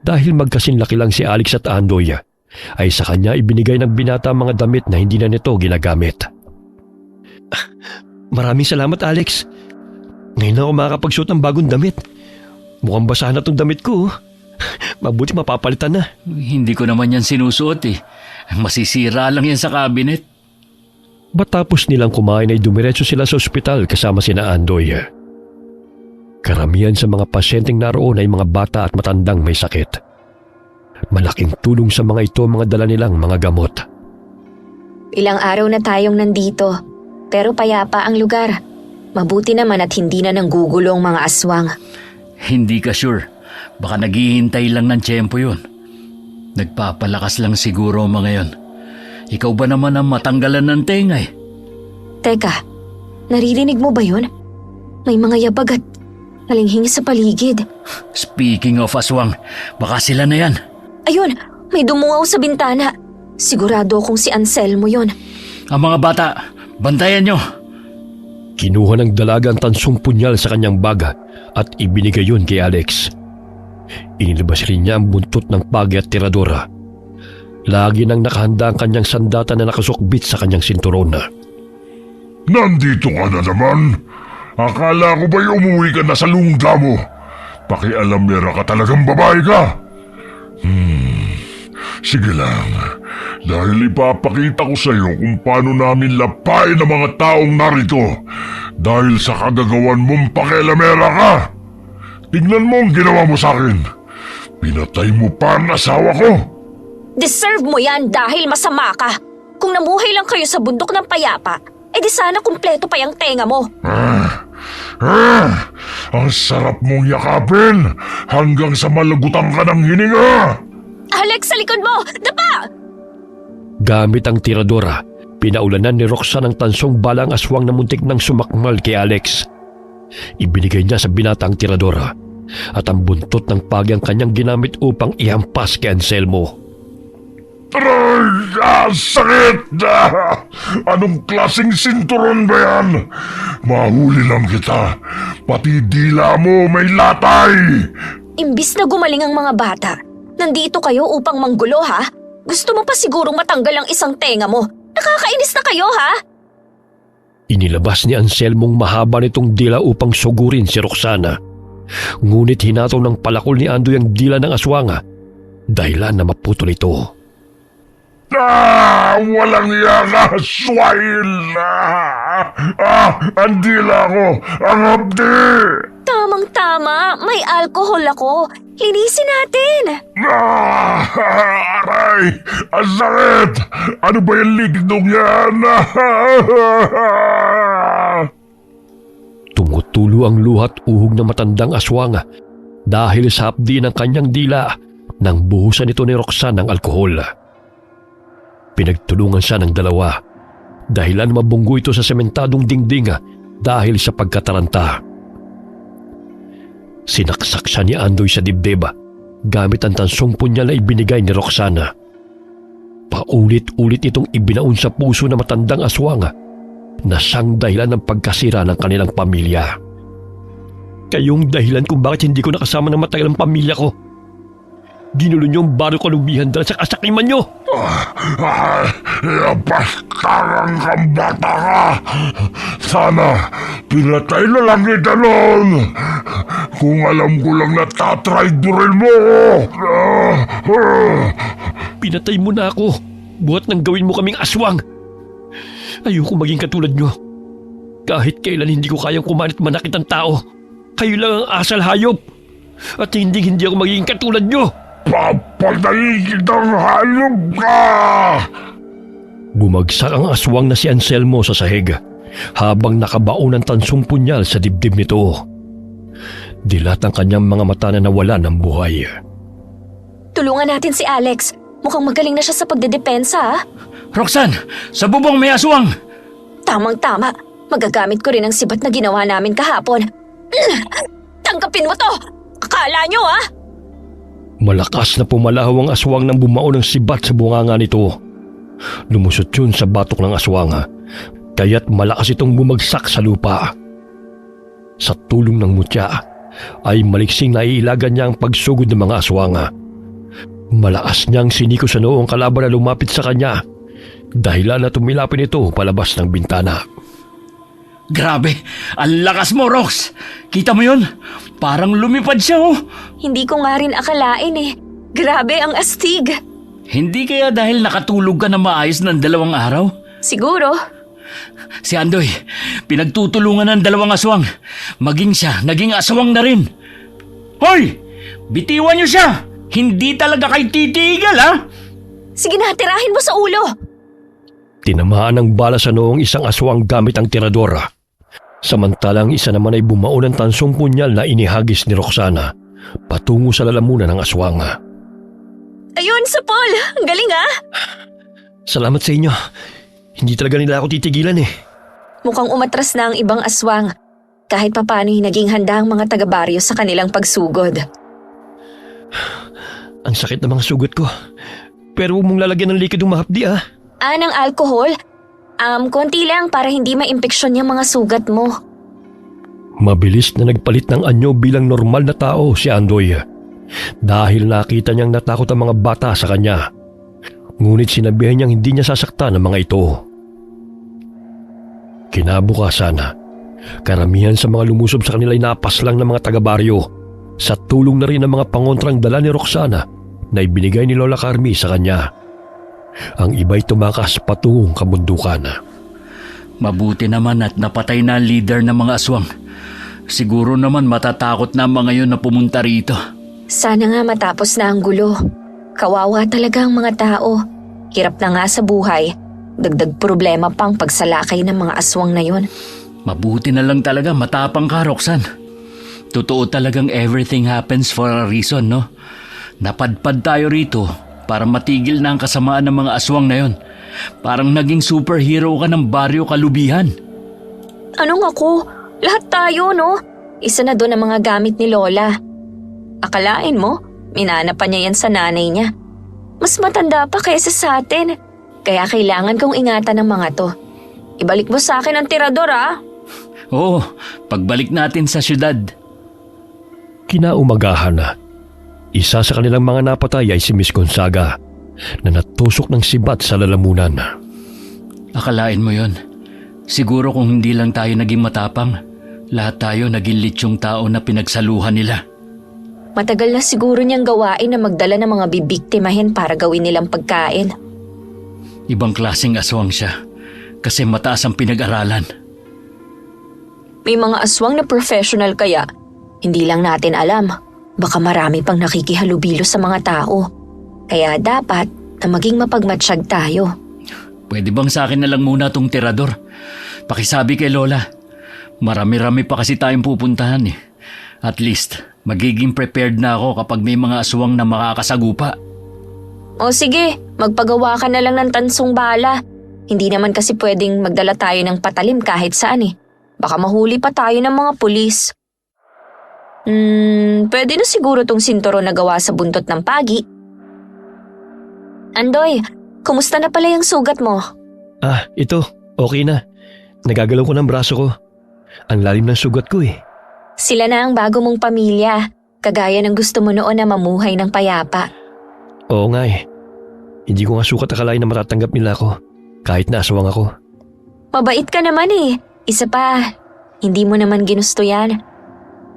S4: Dahil magkasinlaki lang si Alex at Andoy, ay sa kanya ibinigay ng binata ang mga damit na hindi na nito ginagamit. Maraming salamat, Alex. Ngayon ako makakapagsuot ng bagong damit. Mukhang basahan na itong damit ko. Mabuti mapapalitan na.
S6: Hindi ko naman yan sinusuot Masisira lang yan sa cabinet.
S4: Matapos nilang kumain ay dumiretso sila sa ospital kasama sina Andoy. Karamihan sa mga pasyenteng naroon ay mga bata at matandang may sakit. Malaking tulong sa mga ito ang mga dala nilang mga gamot.
S3: Ilang araw na tayong nandito, pero payapa ang lugar. Mabuti naman at hindi na nanggugulo ang mga aswang.
S6: Hindi ka sure. Baka naghihintay lang ng tiyempo yun. Nagpapalakas lang siguro ang mga yun. Ikaw ba naman ang matanggalan ng tenga
S3: Teka, naririnig mo ba yun? May mga yabag at nalinghing sa paligid.
S6: Speaking of aswang, baka sila na yan.
S3: Ayun, may dumungaw sa bintana. Sigurado akong si Anselmo yun.
S6: Ang mga bata, bantayan nyo.
S4: Kinuha ng dalaga ang tansong punyal sa kanyang baga at ibinigay yun kay Alex. Inilabas rin niya ang buntot ng pagi at tiradora. Lagi nang nakahanda ang kanyang sandata na nakasukbit sa kanyang sinturon.
S8: Nandito ka na naman? Akala ko ba'y umuwi ka na sa lungga mo? Pakialamera ka talagang babae ka. Sige lang. Dahil ipapakita ko sa iyo kung paano namin lapain ang mga taong narito dahil sa kagagawan mong pakialamera ka. Tingnan mo ang ginawa mo sa akin. Pinatay mo pa ang asawa ko.
S3: Deserve mo yan dahil masama ka. Kung namuhay lang kayo sa bundok ng payapa, di sana kumpleto pa yung tenga mo.
S8: Ang sarap mong yakapin hanggang sa malagutan ka ng hininga.
S3: Alex, sa likod mo! Dapa!
S4: Gamit ang tiradora, pinaulanan ni Roxanne ang tansong balang aswang na muntik ng sumakmal kay Alex. Ibinigay niya sa binata ang tiradora at ang buntot ng pagi ang kanyang ginamit upang ihampas kay Anselmo.
S8: Aray! Sakit! Anong klaseng sinturon ba yan? Mahuli lang kita. Pati dila mo may latay.
S3: Imbis na gumaling ang mga bata, nandito kayo upang manggulo ha? Gusto mo pa sigurong matanggal ang isang tenga mo? Nakakainis na kayo ha?
S4: Inilabas ni Anselmong mahaba nitong dila upang sugurin si Roxana. Ngunit hinataw ng palakol ni Andoy ang dila ng aswanga, dahilan na maputol ito.
S8: Walang yaka, swine! Ang dila ko, ang hapdi!
S3: Tamang-tama, may alcohol ako. Linisin natin.
S8: Aray! Ang sakit! Ano ba yung ligdong yan?
S4: Tumutulo ang luhat uhog na matandang aswanga dahil sa hapdi ng kanyang dila nang buhusan ito ni Roxanne ng alkohol. Pinagtulungan siya ng dalawa dahilan mabunggo ito sa sementadong dingding dahil sa pagkataranta. Sinaksak siya ni Andoy sa dibdib gamit ang tansong punyal na ibinigay ni Roxana. Paulit-ulit itong ibinaon sa puso na matandang aswang na siyang dahilan ng pagkasira ng kanilang pamilya. Kayong dahilan kung bakit hindi ko nakasama ng matagal ang pamilya ko. Ginulo niyo ang baro kalubihan dahil sa kasakiman niyo.
S8: Bastarang kang bata ka! Sana pinatay na lang kita noon. Kung alam ko lang na tatraydurin mo ko.
S4: Pinatay mo na ako. Buhat nang gawin mo kaming aswang. Ayoko maging katulad niyo. Kahit kailan hindi ko kayang kumanit manakit ang tao. Kayo lang ang asal hayop. At hindi ako magiging katulad niyo.
S8: Papatayin kitang hayop ka!
S4: Bumagsak ang aswang na si Anselmo sa sahig habang nakabaon ng tansong punyal sa dibdib nito. Dilat ang kanyang mga mata na nawala ng buhay.
S3: Tulungan natin si Alex. Mukhang magaling na siya sa pagdedepensa ha?
S6: Roxanne, sa bubong may aswang!
S3: Tamang-tama. Magagamit ko rin ang sibat na ginawa namin kahapon. Tanggapin mo to! Akala nyo ha?
S4: Malakas na pumalahaw ang aswang nang bumao ng sibat sa bunganga nito. Lumusot yun sa batok ng aswang, kaya't malakas itong bumagsak sa lupa. Sa tulong ng mutya, ay maliksing naiilagan niya ang pagsugod ng mga aswang. Malakas niyang siniko sa noo ang kalaban na lumapit sa kanya, dahilan na tumilapin ito palabas ng bintana.
S6: Grabe, ang lakas mo, Rox! Kita mo yun? Parang lumipad siya, oh!
S3: Hindi ko nga rin akalain eh. Grabe ang astig.
S6: Hindi kaya dahil nakatulog ka na maayos ng 2 araw?
S3: Siguro.
S6: Si Andoy, pinagtutulungan ng 2 aswang. Maging siya, naging aswang na rin. Hoy! Bitiwan niyo siya! Hindi talaga kayo titigal, ha?
S3: Sige na, tirahin mo sa ulo.
S4: Tinamaan ng bala sa noong isang aswang gamit ang tiradora. Samantalang isa naman ay bumao ng tansong punyal na inihagis ni Roxana patungo sa lalamunan ng aswang.
S3: Ayun, Supol! Ang galing ah!
S4: Salamat sa inyo. Hindi talaga nila ako titigilan eh.
S3: Mukhang umatras na ang ibang aswang. Kahit papano'y naging handa ang mga taga-baryo sa kanilang pagsugod.
S4: Ang sakit ng mga sugat ko. Pero huwag mong lalagyan ng likid ng mahapdi ah.
S3: Ng alcohol? Konti lang para hindi maimpeksyon yung mga sugat mo.
S4: Mabilis na nagpalit ng anyo bilang normal na tao si Andoy. Dahil nakita niyang natakot ang mga bata sa kanya. Ngunit sinabihan niyang hindi niya sasaktan ang mga ito. Kinabukasan, karamihan sa mga lumusob sa kanila ay napas lang ng mga taga-baryo sa tulong na rin ng mga pangontrang dala ni Roxana na ibinigay ni Lola Carmi sa kanya. Ang iba'y tumakas patungong kabundukan.
S6: Mabuti naman at napatay na ang leader ng mga aswang. Siguro naman matatakot na ang mga yun na pumunta rito.
S3: Sana nga matapos na ang gulo. Kawawa talaga ang mga tao. Hirap na nga sa buhay. Dagdag problema pang pagsalakay ng mga aswang na yun.
S6: Mabuti na lang talaga matapang ka, Roxanne. Totoo talagang everything happens for a reason, no? Napadpad tayo rito para matigil na ang kasamaan ng mga aswang na yon. Parang naging superhero ka ng baryo Kalubihan.
S3: Anong ako? Lahat tayo, no? Isa na doon ang mga gamit ni Lola. Akalain mo, minana pa niya yan sa nanay niya. Mas matanda pa kaysa sa atin. Kaya kailangan kong ingatan ng mga to. Ibalik mo sa akin ang tirador, ah.
S6: Oo, pagbalik natin sa syudad.
S4: Kinaumagahan na. Isa sa kanilang mga napatay ay si Miss Gonzaga na natusok ng sibat sa lalamunan.
S6: Akalain mo yon. Siguro kung hindi lang tayo naging matapang, lahat tayo naging litsyong tao na pinagsaluhan nila.
S3: Matagal na siguro niyang gawain na magdala ng mga bibiktimahin para gawin nilang pagkain.
S6: Ibang klaseng aswang siya kasi mataas ang pinag-aralan.
S3: May mga aswang na professional kaya, hindi lang natin alam. Baka marami pang nakikihalubilo sa mga tao. Kaya dapat na maging mapagmatsyag tayo.
S6: Pwede bang sa akin na lang muna tong tirador? Pakisabi kay Lola. Marami-rami pa kasi tayong pupuntahan eh. At least, magiging prepared na ako kapag may mga aswang na makakasagupa.
S3: O sige, magpagawa ka na lang ng tansong bala. Hindi naman kasi pwedeng magdala tayo ng patalim kahit saan eh. Baka mahuli pa tayo ng mga pulis. Pwede na siguro tong sinturo na gawa sa buntot ng pagi. Andoy, kumusta na pala yung sugat mo?
S4: Ito. Okay na. Nagagalaw ko ng braso ko. Ang lalim ng sugat ko eh.
S3: Sila na ang bago mong pamilya. Kagaya ng gusto mo noon na mamuhay ng payapa.
S4: Oo nga eh. Hindi ko nga sukat akalain na matatanggap nila ako. Kahit na aswang ako.
S3: Mabait ka naman eh. Isa pa, hindi mo naman ginusto yan.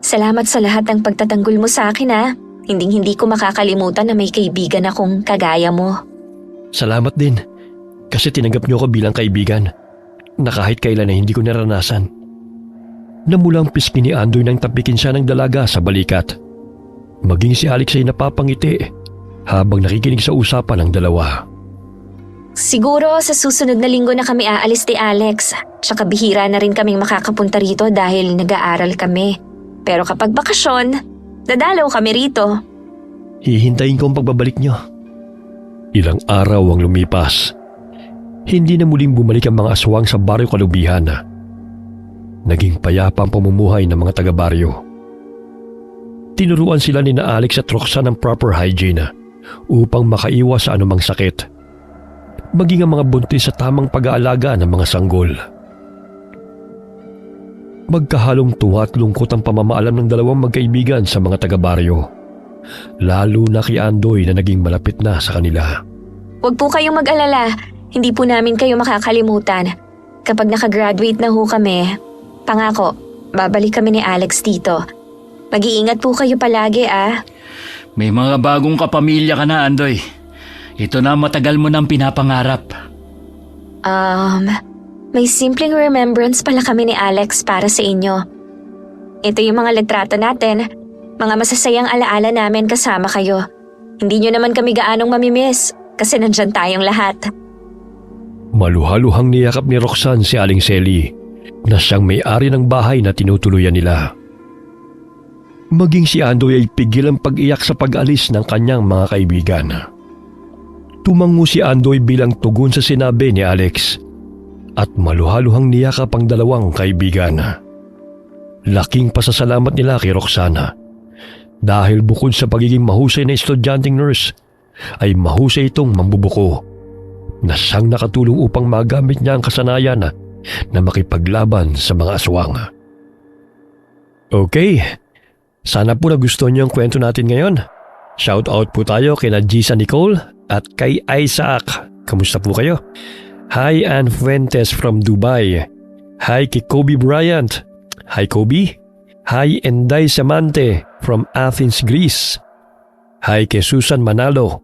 S3: Salamat sa lahat ng pagtatanggol mo sa akin ha. Hindi ko makakalimutan na may kaibigan akong kagaya mo.
S4: Salamat din. Kasi tinanggap niyo ako bilang kaibigan. Na kahit kailan na hindi ko naranasan. Namulang pisngi ni Andoy nang tapikin siya ng dalaga sa balikat. Maging si Alex ay napapangiti habang nakikinig sa usapan ng dalawa.
S3: Siguro sa susunod na linggo na kami aalis ni Alex. Tsaka bihira na rin kaming makakapunta rito dahil nag-aaral kami. Pero kapag bakasyon, dadalaw kami rito.
S4: Hihintayin ko ang pagbabalik niyo. Ilang araw ang lumipas. Hindi na muling bumalik ang mga aswang sa baryo Kalubihan. Naging payapa ang pamumuhay ng mga taga-baryo. Tinuruan sila ni na Alex at Roxanne ng proper hygiene upang makaiwas sa anumang sakit. Maging ang mga buntis sa tamang pag-aalaga ng mga sanggol. Magkahalong tuwa at lungkot ang pamamaalam ng dalawang magkaibigan sa mga taga-baryo. Lalo na kay Andoy na naging malapit na sa kanila.
S3: Huwag po kayong mag-alala. Hindi po namin kayo makakalimutan. Kapag nakagraduate na ho kami, pangako, babalik kami ni Alex dito. Mag-iingat po kayo palagi ah.
S6: May mga bagong kapamilya ka na, Andoy. Ito na matagal mo nang pinapangarap.
S3: May simpleng remembrance pala kami ni Alex para sa inyo. Ito yung mga litrato natin. Mga masasayang alaala namin kasama kayo. Hindi nyo naman kami gaanong mamimiss kasi nandyan tayong lahat.
S4: Maluhaluhang niyakap ni Roxanne si Aling Selly na siyang may-ari ng bahay na tinutuluyan nila. Maging si Andoy ay pigil ang pag-iyak sa pag-alis ng kanyang mga kaibigan. Tumango si Andoy bilang tugon sa sinabi ni Alex at maluhaluhang niyakap ang dalawang kaibigan. Laking pasasalamat nila kay Roxana dahil bukod sa pagiging mahusay na estudyanteng nurse ay mahusay itong mambubuko na siyang nakatulong upang magamit niya ang kasanayan na makipaglaban sa mga aswang. Okay, sana po nagustuhan niyo ang kwento natin ngayon. Shout out po tayo kina Gisa Nicole at kay Isaac. Kamusta po kayo? Hi Ann Fuentes from Dubai. Hi kay Kobe Bryant. Hi Kobe. Hi Enday Samante from Athens, Greece. Hi kay Susan Manalo.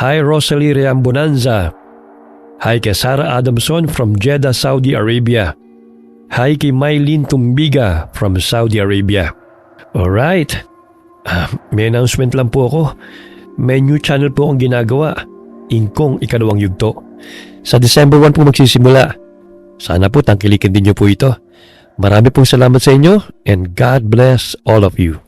S4: Hi Rosalie Reambonanza. Hi kay Sarah Adamson from Jeddah, Saudi Arabia. Hi kay Mylene Tumbiga from Saudi Arabia. Alright. May announcement lang po ako. May new channel po akong ginagawa. Ingkong Ikalawang Yugto. Sa December 1 po magsisimula. Sana po tangkilikin din niyo po ito. Marami pong salamat sa inyo and God bless all of you.